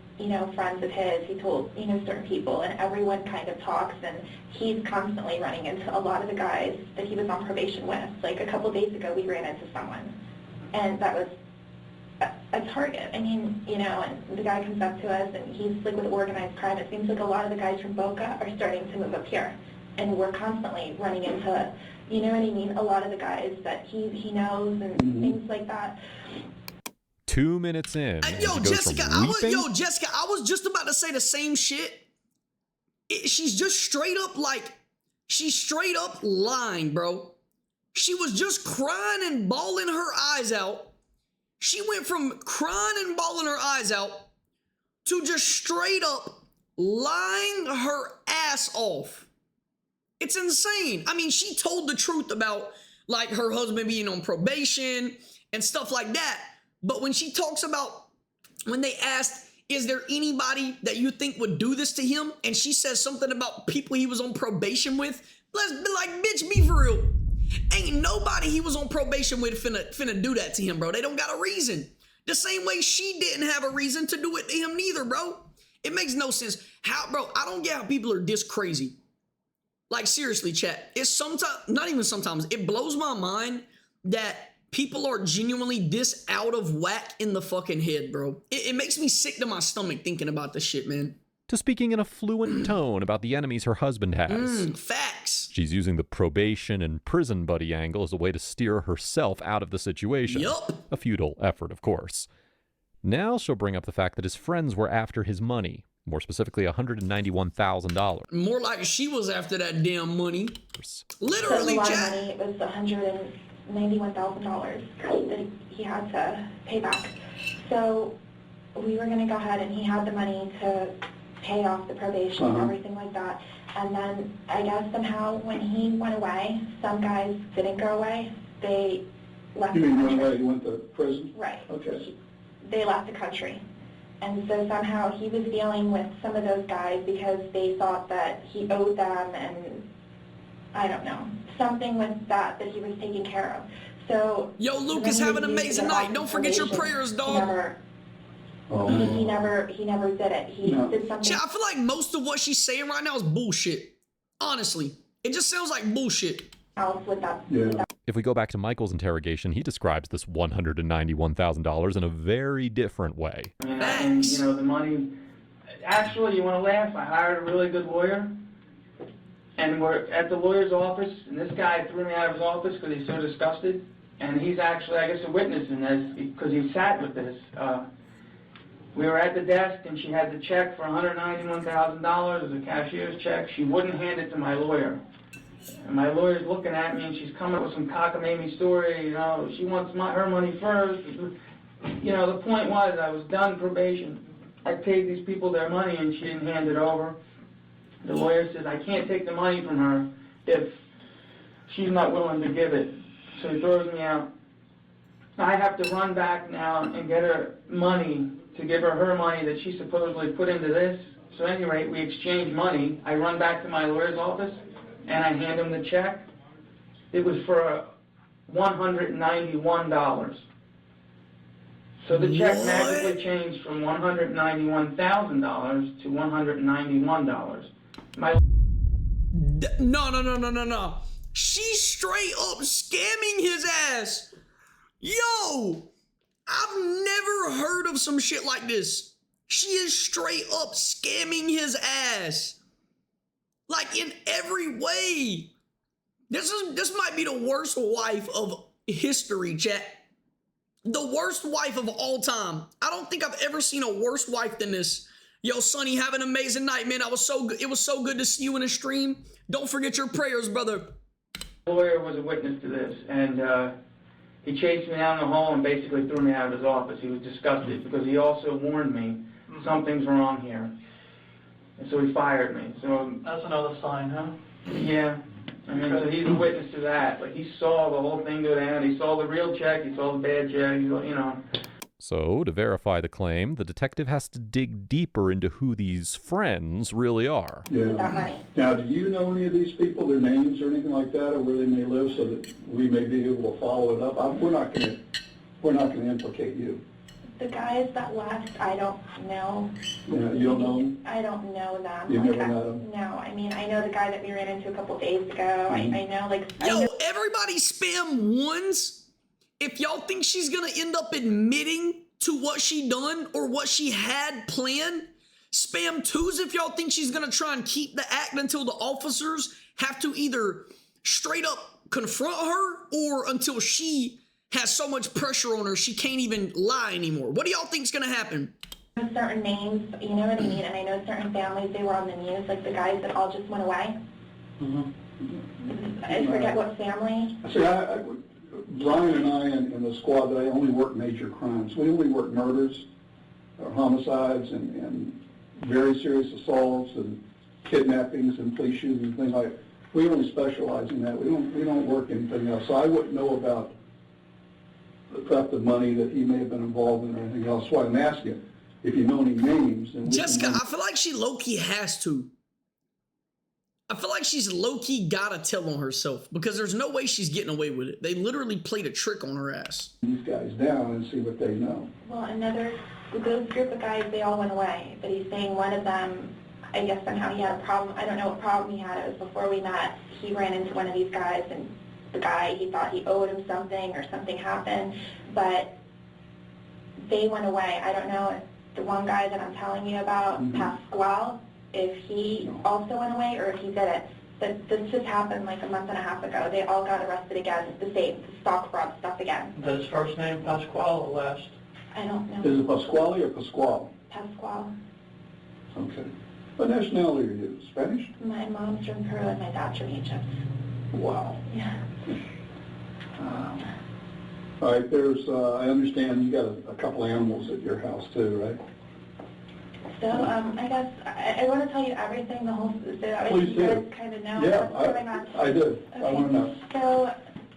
friends of his, he told, certain people, and everyone kind of talks, and he's constantly running into a lot of the guys that he was on probation with. Like a couple days ago, we ran into someone, and that was a target. I mean, and the guy comes up to us, and he's like with organized crime. It seems like a lot of the guys from Boca are starting to move up here. And we're constantly running into, you know what I mean, a lot of the guys that he knows and things like that. 2 minutes in, Yo, Jessica, I was just about to say the same shit. She's just straight up lying, bro. She was just crying and bawling her eyes out. She went from crying and bawling her eyes out to just straight up lying her ass off. It's insane. I mean, she told the truth about like her husband being on probation and stuff like that. But when she talks about, when they asked, is there anybody that you think would do this to him? And she says something about people he was on probation with. Let's be like, bitch, be for real. Ain't nobody he was on probation with finna do that to him, bro. They don't got a reason. The same way she didn't have a reason to do it to him neither, bro. It makes no sense. How, bro, I don't get how people are this crazy. Like, seriously, chat, it's sometimes, not even sometimes, it blows my mind that people are genuinely this out of whack in the fucking head, bro. It makes me sick to my stomach thinking about this shit, man. To speaking in a fluent tone about the enemies her husband has. Facts. She's using the probation and prison buddy angle as a way to steer herself out of the situation. Yup. A futile effort, of course. Now she'll bring up the fact that his friends were after his money, more specifically $191,000. More like she was after that damn money. Literally, Literally, a lot of Jack. money. It was $191,000 that he had to pay back. So we were going to go ahead, and he had the money to pay off the probation and everything like that. And then I guess somehow when he went away, some guys didn't go away. They left You the mean country. one way he went to prison? Right. Okay. They left the country. And so somehow he was dealing with some of those guys because they thought that he owed them, and I don't know, something with that he was taking care of. So Yo, Lucas, have an amazing night. Don't forget your prayers, dog. He never did it. He did something. Jack, I feel like most of what she's saying right now is bullshit. Honestly, it just sounds like bullshit. Else with that. If we go back to Michael's interrogation, he describes this $191,000 in a very different way. And you know, the money, actually, you want to laugh, I hired a really good lawyer, and we're at the lawyer's office, and this guy threw me out of his office because he's so disgusted, and he's actually, I guess, a witness in this because he sat with this. We were at the desk, and she had the check for $191,000 as a cashier's check. She wouldn't hand it to my lawyer. And my lawyer's looking at me, and she's coming up with some cockamamie story, you know, she wants her money first. You know, the point was I was done probation. I paid these people their money, and she didn't hand it over. The lawyer says, I can't take the money from her if she's not willing to give it. So he throws me out. I have to run back now and get her money to give her money that she supposedly put into this. So at any rate, we exchange money. I run back to my lawyer's office, and I hand him the check. It was for $191. So the check magically changed from $191,000 to $191. No. She's straight up scamming his ass. Yo, I've never heard of some shit like this. She is straight up scamming his ass. Like in every way. This might be the worst wife of history, chat. The worst wife of all time. I don't think I've ever seen a worse wife than this. Yo, Sonny, have an amazing night, man. It was so good to see you in the stream. Don't forget your prayers, brother. The lawyer was a witness to this, and he chased me down the hall and basically threw me out of his office. He was disgusted because he also warned me something's wrong here. And so he fired me. So That's another sign, huh? yeah. I mean, so he's a witness to that. Like, he saw the whole thing go down. He saw the real check. He saw the bad check. He saw, you know. So, to verify the claim, the detective has to dig deeper into who these friends really are. Yeah. Now, do you know any of these people, their names or anything like that, or where they may live, so that we may be able to follow it up? We're not going to implicate you. The guys that left, I don't know. Yeah, you don't know them? I don't know them. You've Like, never met them? No, I mean, I know the guy that we ran into a couple days ago. I know, like... Yo, everybody spam ones. If y'all think she's gonna end up admitting to what she done or what she had planned, spam twos if y'all think she's gonna try and keep the act until the officers have to either straight up confront her or until she has so much pressure on her she can't even lie anymore. What do y'all think's gonna happen? Certain names, you know what I mean? And I know certain families, they were on the news, like the guys that all just went away. I forget what family. See, Brian and I and the squad that I only work major crimes. We only work murders, or homicides, and very serious assaults, and kidnappings, and police shootings, and things like that. We only specialize in that. We don't work anything else. So I wouldn't know about the theft of money that he may have been involved in or anything else. That's why I'm asking if you know any names. And Jessica, I feel like she low-key has to. I feel like she's low-key gotta tell on herself because there's no way she's getting away with it. They literally played a trick on her ass. These guys down and see what they know. Well, those group of guys, they all went away. But he's saying one of them, I guess somehow he had a problem. I don't know what problem he had. It was before we met. He ran into one of these guys, and the guy, he thought he owed him something or something happened. But they went away. I don't know if the one guy that I'm telling you about, Pasquale, if he also went away or if he did it. that this just happened like a month and a half ago. They all got arrested again, the same stock fraud stuff again. His first name Pasquale or last? I don't know. Is it Pasquale or Pasquale? Pasquale. Okay. What nationality are you? Spanish? My mom's from Peru and my dad's from Egypt. Wow. Yeah. All right, there's, I understand you got a couple animals at your house too, right? So, I guess, I want to tell you everything, the whole, so that way Please you do. guys kind of know Yeah, what's going on. I do. I Okay. want to know. So,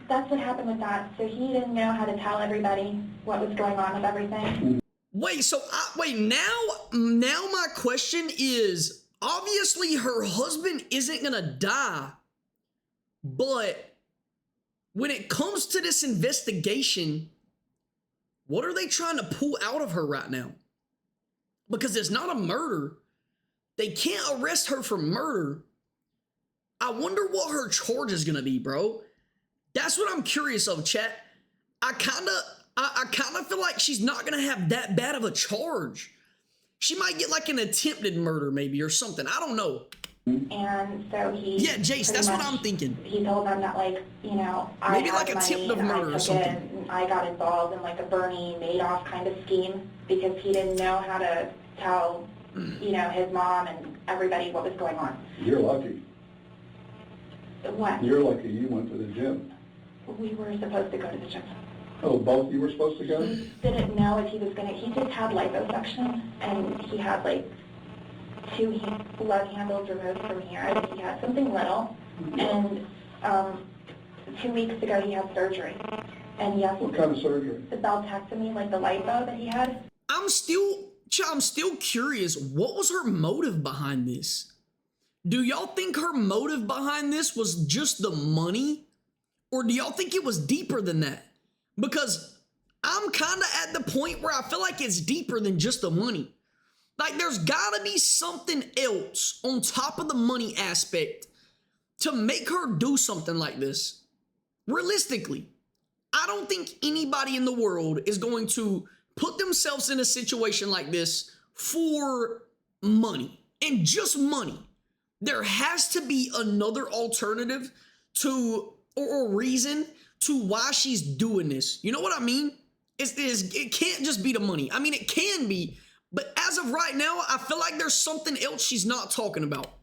that's what happened with that. So he didn't know how to tell everybody what was going on with everything. Wait, so now my question is, obviously her husband isn't gonna die, but when it comes to this investigation, what are they trying to pull out of her right now? Because it's not a murder. They can't arrest her for murder. I wonder what her charge is gonna be, bro. That's what I'm curious of, chat. I kind of feel like she's not gonna have that bad of a charge. She might get like an attempted murder maybe or something. I don't know. And so he... Yeah, Jace, that's what I'm thinking. He told them that, like, you know, I Maybe had like money attempt of and murder or I took something. it, and I got involved in like a Bernie Madoff kind of scheme because he didn't know how to tell, you know, his mom and everybody what was going on. You're lucky. What? You're lucky you went to the gym. We were supposed to go to the gym. Oh, both you were supposed to go? He didn't know if he was going to... He just had liposuction, and he had like 2 blood handles removed from here. I think he had something little, and 2 weeks ago he had surgery. And yes, What kind of surgery? the beltectomy, like the lipo that he had. I'm still curious. What was her motive behind this? Do y'all think her motive behind this was just the money? Or do y'all think it was deeper than that? Because I'm kind of at the point where I feel like it's deeper than just the money. Like there's gotta be something else on top of the money aspect to make her do something like this. Realistically, I don't think anybody in the world is going to put themselves in a situation like this for money and just money. There has to be another alternative to or reason to why she's doing this. You know what I mean? It can't just be the money. I mean, it can be, but as of right now, I feel like there's something else she's not talking about.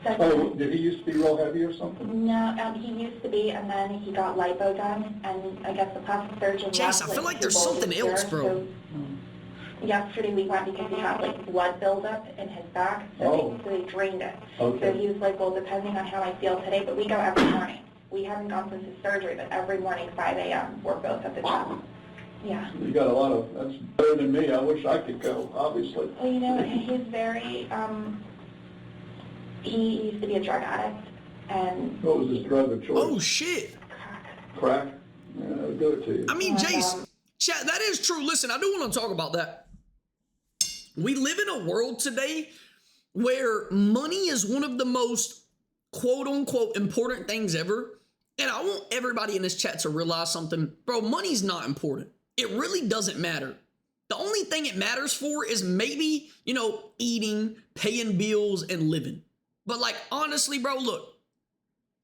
Oh, did he used to be real heavy or something? No, he used to be, and then he got lipo done, and I guess the plastic surgeon... Jace, I feel like there's something else, bro. So yesterday we went because he had like blood buildup in his back, so they drained it. Okay. So he was like, well, depending on how I feel today, but we go every morning. We haven't gone since his surgery, but every morning, 5 a.m., we're both at the gym. Yeah. You got a lot of, that's better than me. I wish I could go, obviously. Well, you know, he's very, he used to be a drug addict, and... What was his drug of choice? Oh, shit. Crack? Yeah, I'll do it to you. I mean, Jace, chat, that is true. Listen, I do want to talk about that. We live in a world today where money is one of the most quote-unquote important things ever. And I want everybody in this chat to realize something. Bro, money's not important. It really doesn't matter. The only thing it matters for is maybe, you know, eating, paying bills, and living. But like, honestly, bro, look,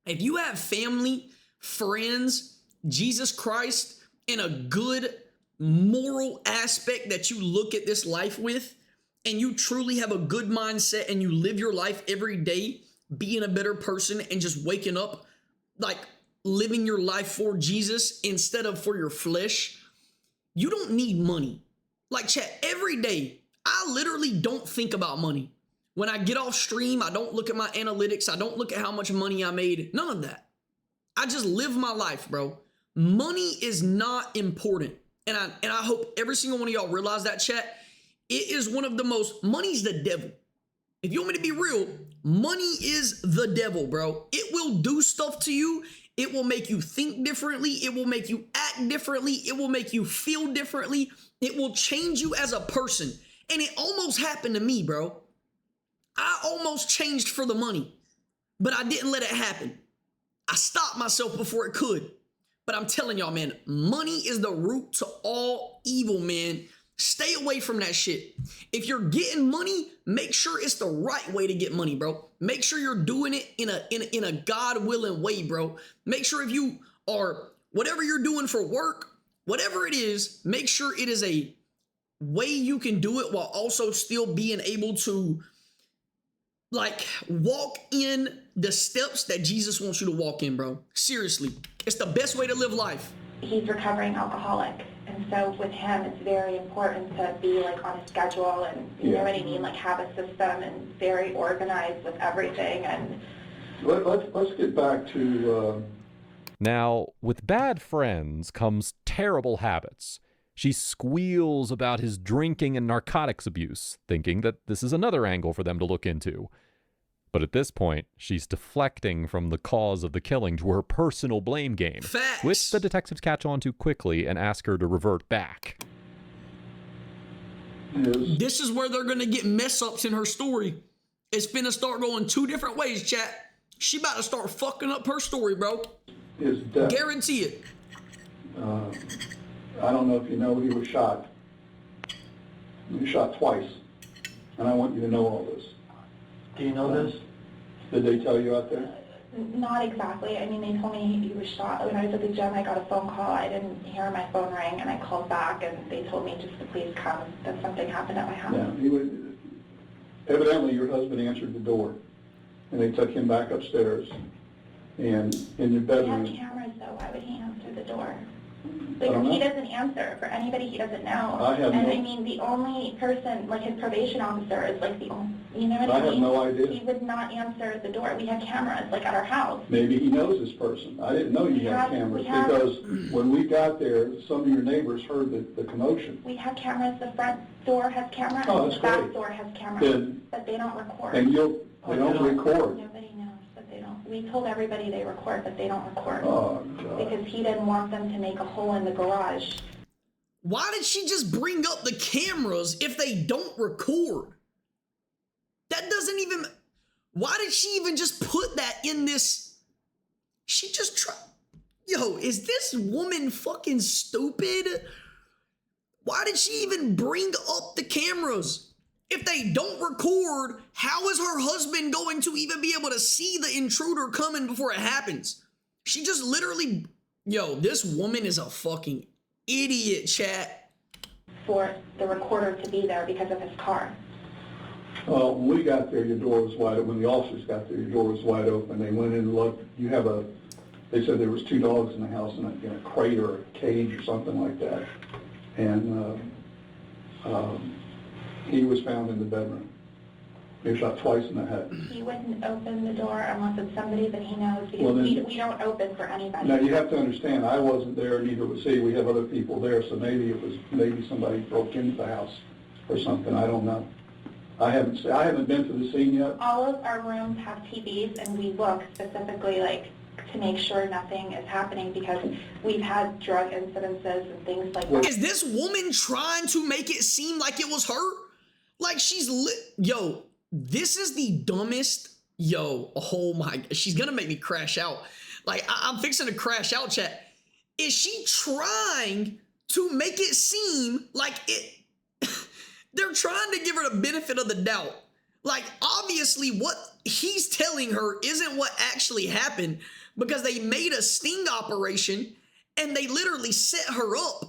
if you have family, friends, Jesus Christ, and a good moral aspect that you look at this life with, and you truly have a good mindset and you live your life every day being a better person and just waking up, like living your life for Jesus instead of for your flesh, you don't need money. Like, chat, every day, I literally don't think about money. When I get off stream, I don't look at my analytics. I don't look at how much money I made. None of that. I just live my life, bro. Money is not important. And I hope every single one of y'all realize that, chat. It is one of the most, money's the devil. If you want me to be real, money is the devil, bro. It will do stuff to you. It will make you think differently. It will make you act differently. It will make you feel differently. It will change you as a person. And it almost happened to me, bro. I almost changed for the money, but I didn't let it happen. I stopped myself before it could. But I'm telling y'all, man, money is the root to all evil, man. Stay away from that shit. If you're getting money, make sure it's the right way to get money, bro. make sure you're doing it in a God-willing way, bro. Make sure if you are, whatever you're doing for work, whatever it is, make sure it is a way you can do it while also still being able to like walk in the steps that Jesus wants you to walk in, bro. Seriously, it's the best way to live life. He's recovering alcoholic, and so with him, it's very important to be like on a schedule, and you know what I mean, like have a system and very organized with everything. And let's get back to. Now, with bad friends comes terrible habits. She squeals about his drinking and narcotics abuse, thinking that this is another angle for them to look into. But at this point, she's deflecting from the cause of the killing to her personal blame game, Facts. which the detectives catch on to quickly and ask her to revert back. This is where they're going to get mess-ups in her story. It's finna start going two different ways, chat. She about to start fucking up her story, bro. His death. Guarantee it. I don't know if you know, he was shot. He was shot twice. And I want you to know all this. Do you know this? Did they tell you out there? not exactly. I mean, they told me he was shot. When I was at the gym, I got a phone call. I didn't hear my phone ring, and I called back, and they told me just to please come, that something happened at my house. Yeah, he would, evidently your husband answered the door, and they took him back upstairs, and in your bedroom. We have cameras, though. Why would he answer the door? Because he doesn't answer for anybody he doesn't know. I mean, the only person, like his probation officer, is like the only, you know what I mean? I have no idea. He would not answer the door. We have cameras, like at our house. Maybe he knows this person. I didn't know you had cameras because when we got there, some of your neighbors heard the commotion. We have cameras. The front door has cameras. Oh, that's the back great. door has cameras, but they don't record. And they don't record. Nobody knows, but they don't. We told everybody they record, but they don't record. Oh, God. Because he didn't want them to make a hole in the garage. Why did she just bring up the cameras if they don't record? That doesn't even... Why did she even just put that in this? She just tried... Yo, is this woman fucking stupid? Why did she even bring up the cameras? If they don't record, how is her husband going to even be able to see the intruder coming before it happens? She just literally... Yo, this woman is a fucking idiot, chat. For the recorder to be there because of his car. Well, when we got there, your door was wide open. When the officers got there, your door was wide open. They went in and looked. They said there was 2 dogs in the house in a crate or a cage or something like that. And he was found in the bedroom. He was shot twice in the head. He wouldn't open the door unless it's somebody that he knows, because we don't open for anybody. Now, you have to understand, I wasn't there, neither was he. We have other people there, so maybe somebody broke into the house or something. I don't know. I haven't been to the scene yet. All of our rooms have TVs, and we look specifically, like, to make sure nothing is happening, because we've had drug incidences and things like that. Is this woman trying to make it seem like it was her? Like she's yo, this is the dumbest, oh my, she's gonna make me crash out. Like I'm fixing to crash out, chat. Is she trying to make it seem like it, they're trying to give her the benefit of the doubt. Like obviously what he's telling her isn't what actually happened, because they made a sting operation and they literally set her up.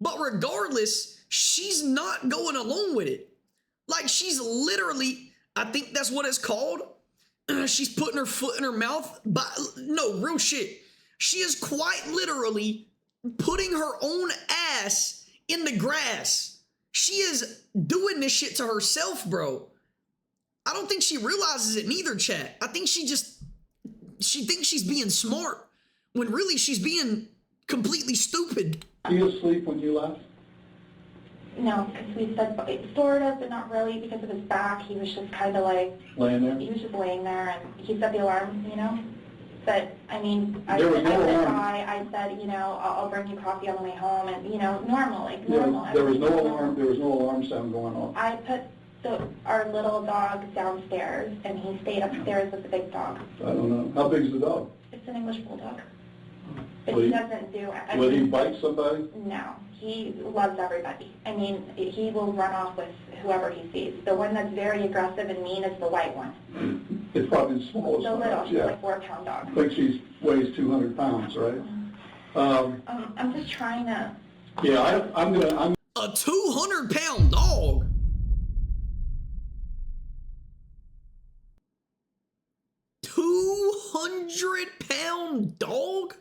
But regardless, she's not going along with it. Like she's literally, I think that's what it's called. She's putting her foot in her mouth. But no, real shit. She is quite literally putting her own ass in the grass. She is doing this shit to herself, bro. I don't think she realizes it neither, chat. I think she thinks she's being smart when really she's being completely stupid. Were you asleep when you left? No, because we said sort of, but not really, because of his back. He was just kind of like... Laying there? He was just laying there, and he set the alarm, But, I mean, I There was no alarm. I said, I'll bring you coffee on the way home, and, normal, like normal. There was no alarm. There was no alarm sound going on. I put our little dog downstairs, and he stayed upstairs with the big dog. I don't know. How big is the dog? It's an English bulldog. But Will he he- doesn't do... Will he bite somebody? No, he loves everybody. I mean, he will run off with whoever he sees. The one that's very aggressive and mean is the white one. It's probably the smallest The one, little, yeah. like 4-pound dog. I think she weighs 200 pounds, right? I'm just trying to. Yeah, I'm A 200-pound dog. $200-pound dog?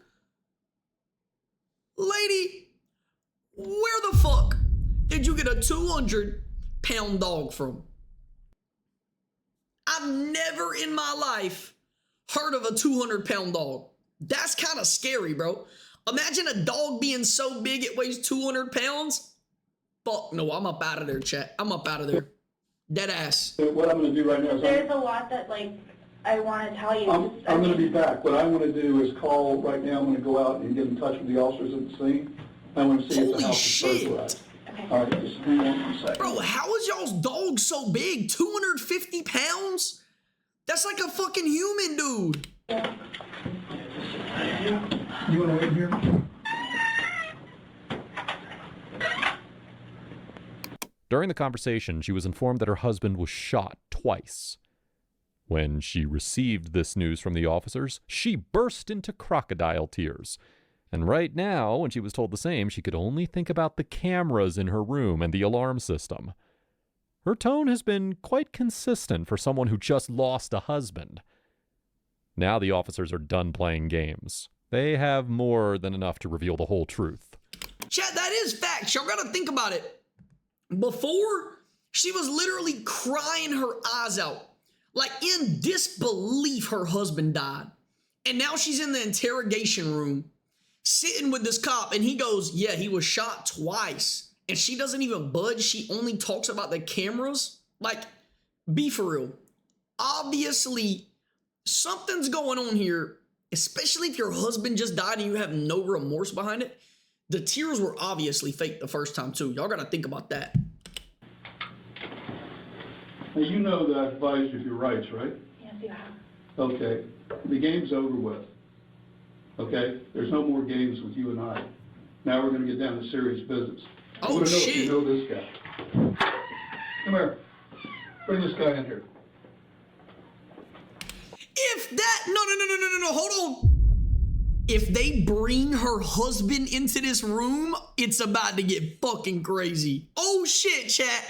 Lady, where the fuck did you get a 200-pound dog from? I've never in my life heard of a 200-pound dog. That's kind of scary, bro. Imagine a dog being so big it weighs 200 pounds. Fuck no, I'm up out of there, chat. I'm up out of there. Dead ass. what I'm going to do right now is There's a lot that, like, I want to tell you. I'm going to be back. What I want to do is call right now. I'm going to go out and get in touch with the officers at the scene. I want to see if the Holy house shit. is burglarized. All right, just hang on one second. Bro, how is y'all's dog so big? 250 pounds? That's like a fucking human, dude. You want to wait here? During the conversation, she was informed that her husband was shot twice. When she received this news from the officers, she burst into crocodile tears. And right now, when she was told the same, she could only think about the cameras in her room and the alarm system. Her tone has been quite consistent for someone who just lost a husband. Now the officers are done playing games. They have more than enough to reveal the whole truth. Chat, that is facts. Y'all gotta think about it. Before, she was literally crying her eyes out, like in disbelief her husband died. And now she's in the interrogation room, sitting with this cop, and he goes, yeah, he was shot twice. And she doesn't even budge. She only talks about the cameras. Like, be for real. Obviously, something's going on here, especially if your husband just died and you have no remorse behind it. The tears were obviously fake the first time, too. Y'all gotta think about that. Now, you know that I advised you of your rights, right? Yes, you have. Okay. The game's over with. Okay? There's no more games with you and I. Now we're going to get down to serious business. I Oh, want to know if shit. you know this guy. Come here. Bring this guy in here. If that, no, hold on. If they bring her husband into this room, it's about to get fucking crazy. Oh shit, chat.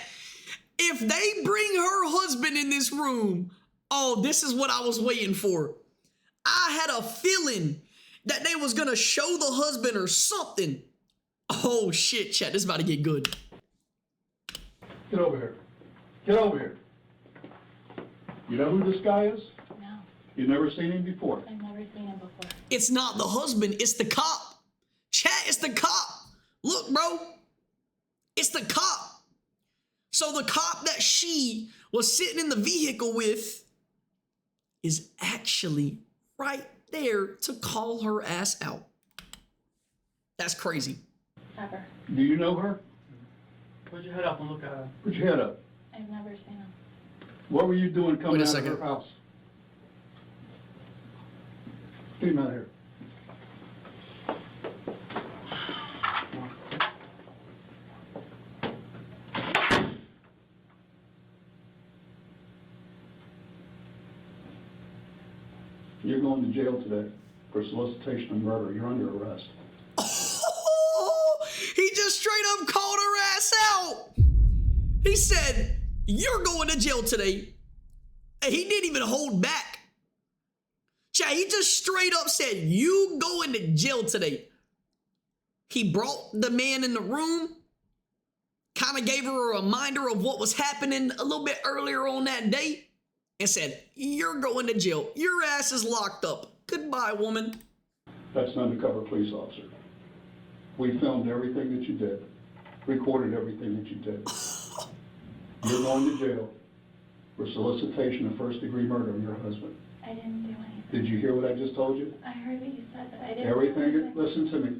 If they bring her husband in this room, oh, this is what I was waiting for. I had a feeling that they was gonna show the husband or something. Oh shit, chat, this is about to get good. Get over here. Get over here. You know who this guy is? No, You've never seen him before. I've never seen him before. It's not the husband, it's the cop. Chat, it's the cop. Look, bro, it's the cop. So the cop that she was sitting in the vehicle with is actually right there to call her ass out. That's crazy. Never. Do you know her? Put your head up and look at her. Put your head up. I've never seen him. What were you doing coming Wait a out second. of her house? Get him out of here. You're going to jail today for solicitation of murder. You're under arrest. Oh, he just straight up called her ass out. He said, you're going to jail today. And he didn't even hold back. Chat, he just straight up said, you going to jail today. He brought the man in the room, kind of gave her a reminder of what was happening a little bit earlier on that day, and said, you're going to jail. Your ass is locked up. Goodbye, woman. That's an undercover police officer. We filmed everything that you did, recorded everything that you did. You're going to jail for solicitation of first-degree murder of your husband. I didn't do anything. Did you hear what I just told you? I heard what you said, but I didn't do Everything, anything. listen to me.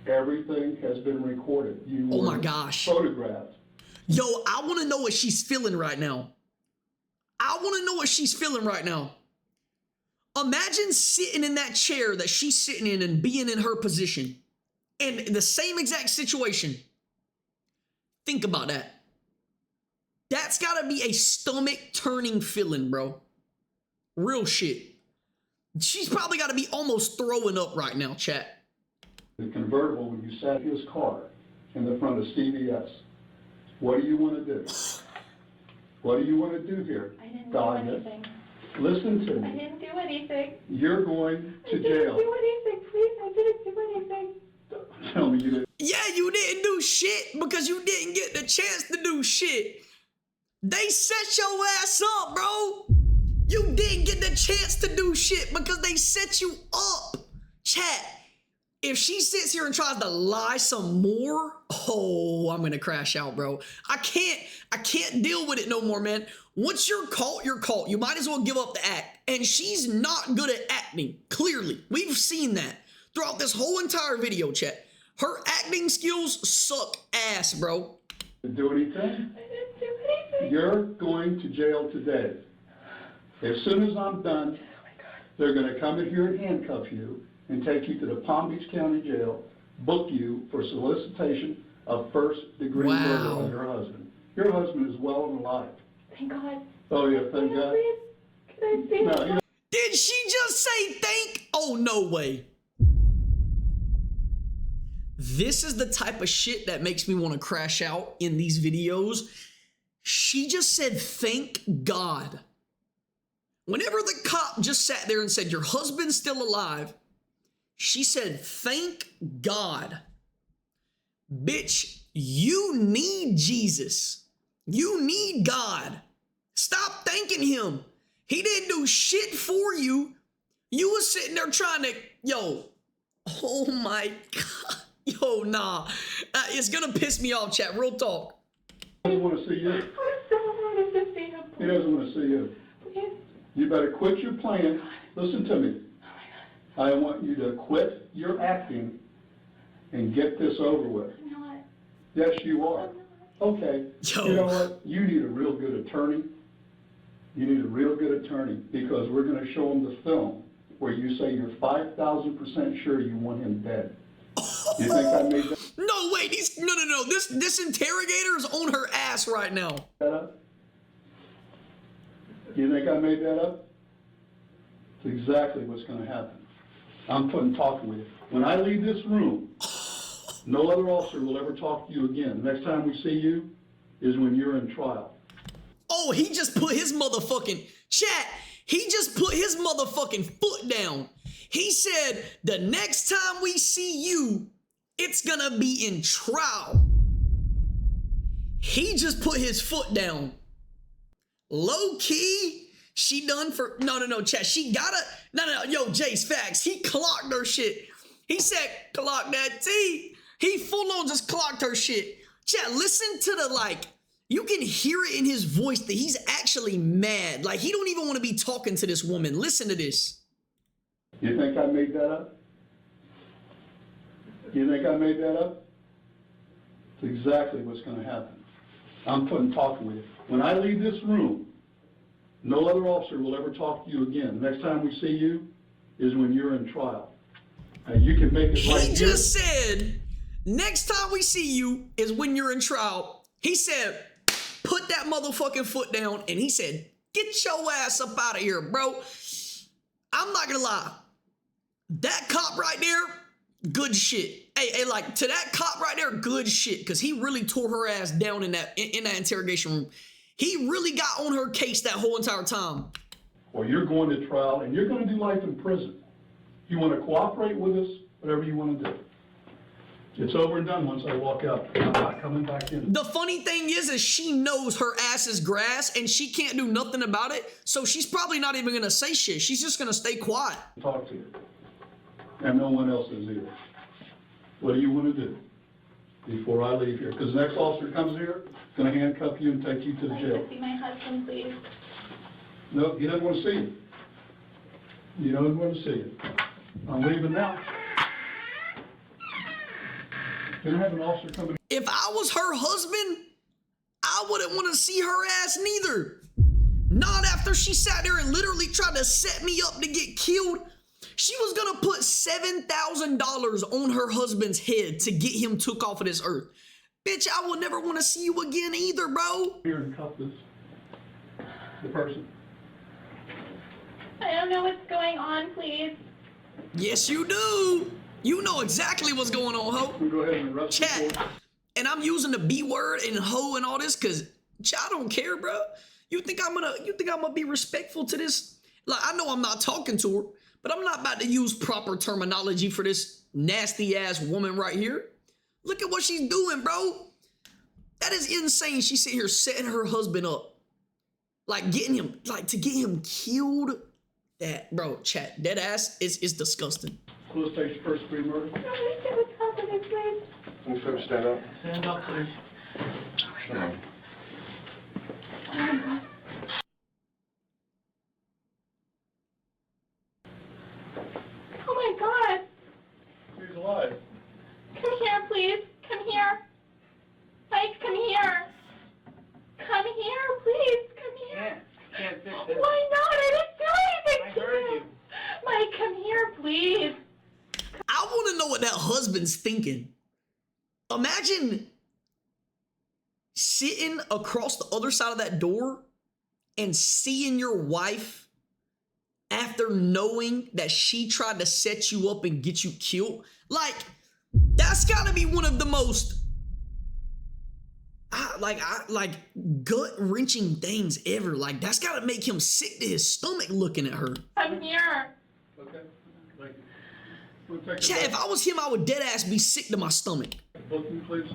Everything has been recorded. You Oh were my gosh. photographed. Yo, I want to know what she's feeling right now. I want to know what she's feeling right now. Imagine sitting in that chair that she's sitting in and being in her position in the same exact situation. Think about that. That's gotta be a stomach turning feeling, bro. Real shit. She's probably gotta be almost throwing up right now, chat. The convertible when you sat his car in the front of CVS. What do you want to do? What do you want to do here? I didn't do Dahlia? anything. Listen to I me. didn't do anything. You're going I to didn't jail. do anything, please. I didn't do anything. Tell me you didn't. Yeah, you didn't do shit because you didn't get the chance to do shit. They set your ass up, bro. You didn't get the chance to do shit because they set you up. Chat, if she sits here and tries to lie some more, oh, I'm gonna crash out, bro. I can't deal with it no more, man. Once you're caught, you're caught. You might as well give up the act. And she's not good at acting, clearly. We've seen that throughout this whole entire video, chat. Her acting skills suck ass, bro. Do anything? I didn't do anything. You're going to jail today. As soon as I'm done, they're going to come in here and handcuff you and take you to the Palm Beach County Jail, book you for solicitation of first-degree murder Wow. on your husband. Your husband is well and alive. Thank God. Oh, yeah, thank God. Please, can I see No, him? you know, Did she just say thank? Oh, no way. This is the type of shit that makes me want to crash out in these videos. She just said, thank God. Whenever the cop just sat there and said, your husband's still alive, she said, thank God. Bitch, you need Jesus. You need God. Stop thanking him. He didn't do shit for you. You was sitting there trying to, yo, oh my God. Yo, nah. It's gonna piss me off, chat. Real talk. he doesn't want to see you. I so wanted to see him. He doesn't want to see you. Please. You better quit your plan. Listen to me. I want you to quit your acting and get this over with. I'm not. Yes, you are. Okay. Yo. You know what? You need a real good attorney. You need a real good attorney because we're going to show them the film where you say you're 5,000% sure you want him dead. You think I made No, wait. No. This interrogator is on her ass right now. that up? You think I made that up? It's exactly what's going to happen. I'm talking with you. When I leave this room, no other officer will ever talk to you again. Next time we see you is when you're in trial. Oh, he just put his motherfucking chat. He just put his motherfucking foot down. He said, the next time we see you, it's gonna be in trial. He just put his foot down. Low key, she done for, no, chat. She gotta, no, yo, Jace, facts. He clocked her shit. He said, clock that T. He full on just clocked her shit. Chat, listen to the, like, you can hear it in his voice that he's actually mad. Like, he don't even want to be talking to this woman. Listen to this. You think I made that up? You think I made that up? It's exactly what's going to happen. I'm talking with you. When I leave this room, no other officer will ever talk to you again. Next time we see you is when you're in trial. You can make it right He here. just said, next time we see you is when you're in trial. He said, put that motherfucking foot down. And he said, get your ass up out of here, bro. I'm not gonna lie. That cop right there, good shit. Hey, like, to that cop right there, good shit. Because he really tore her ass down in that interrogation room. He really got on her case that whole entire time. Or you're going to trial and you're going to do life in prison. You want to cooperate with us, whatever you want to do. It's over and done once I walk out. I'm not coming back in. The funny thing is she knows her ass is grass and she can't do nothing about it. So she's probably not even going to say shit. She's just going to stay quiet. Talk to you. And no one else is either. What do you want to do before I leave here? Because the next officer comes here, going to handcuff you and take you to the I'd jail. like to see my husband, please. No, he doesn't want to see you. He doesn't want to see you. I'm leaving now. Gonna have an officer coming. If I was her husband, I wouldn't want to see her ass neither. Not after she sat there and literally tried to set me up to get killed. She was gonna put $7,000 on her husband's head to get him took off of this earth. Bitch, I will never want to see you again either, bro. Here and cuff this. The person. I don't know what's going on, please. Yes, you do. You know exactly what's going on, ho. We go ahead and arrest the Chat. boy. And I'm using the B word and ho and all this because I don't care, bro. You think I'm gonna be respectful to this? Like, I know I'm not talking to her, but I'm not about to use proper terminology for this nasty ass woman right here. Look at what she's doing, bro. That is insane. She sit here setting her husband up. Like getting him, like to get him killed. That, bro, chat, that ass is disgusting. Close stage first degree murder. What's happening, please? Can you folks stand up? Stand up, please. Oh my God. He's alive. Come here, please. Come here. Mike, come here. Come here, please. Come here. Can't fix this. Why not? I didn't do anything I to heard you. Mike, come here, please. I want to know what that husband's thinking. Imagine sitting across the other side of that door and seeing your wife after knowing that she tried to set you up and get you killed. Like, that's gotta be one of the most gut-wrenching things ever. Like, that's gotta make him sick to his stomach looking at her. Come here. Okay. Thank you. We'll take it Chat, back. if I was him, I would dead ass be sick to my stomach. Both of you, please.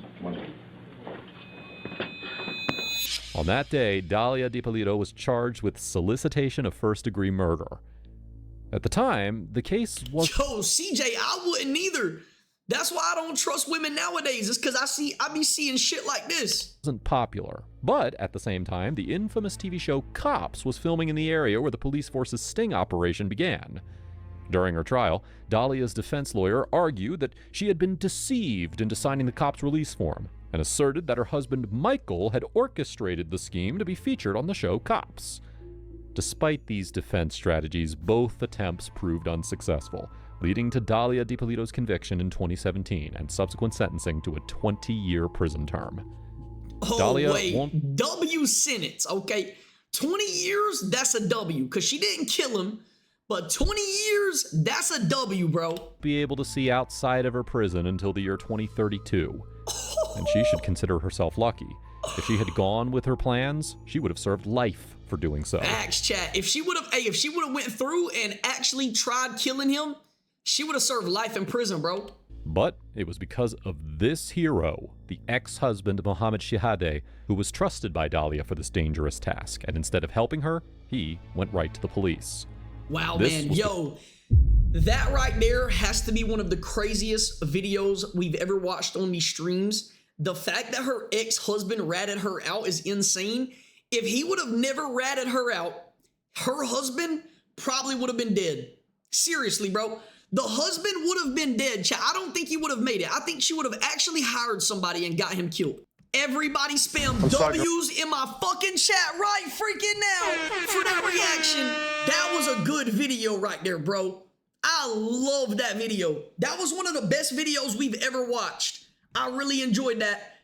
On that day, Dalia DiPolito was charged with solicitation of first-degree murder. At the time, the case was Yo, CJ, I wouldn't either. That's why I don't trust women nowadays. It's because I be seeing shit like this. wasn't popular. But at the same time, the infamous TV show Cops was filming in the area where the police force's sting operation began. During her trial, Dalia's defense lawyer argued that she had been deceived into signing the cops' release form and asserted that her husband Michael had orchestrated the scheme to be featured on the show Cops. Despite these defense strategies, both attempts proved unsuccessful, leading to Dalia DiPolito's conviction in 2017 and subsequent sentencing to a 20-year prison term. Oh, Dalia wait. W sentence, okay? 20 years, that's a W, because she didn't kill him. But 20 years, that's a W, bro. Be able to see outside of her prison until the year 2032. And she should consider herself lucky. If she had gone with her plans, she would have served life for doing so. Facts, chat. If she would have went through and actually tried killing him, she would have served life in prison, bro. But it was because of this hero, the ex-husband Mohammed Shihadeh, who was trusted by Dalia for this dangerous task. And instead of helping her, he went right to the police. Wow, This man. was Yo, that right there has to be one of the craziest videos we've ever watched on these streams. The fact that her ex-husband ratted her out is insane. If he would have never ratted her out, her husband probably would have been dead. Seriously, bro. The husband would have been dead. I don't think he would have made it. I think she would have actually hired somebody and got him killed. Everybody spam W's in my fucking chat right freaking now for that reaction. That was a good video right there, bro. I love that video. That was one of the best videos we've ever watched. I really enjoyed that.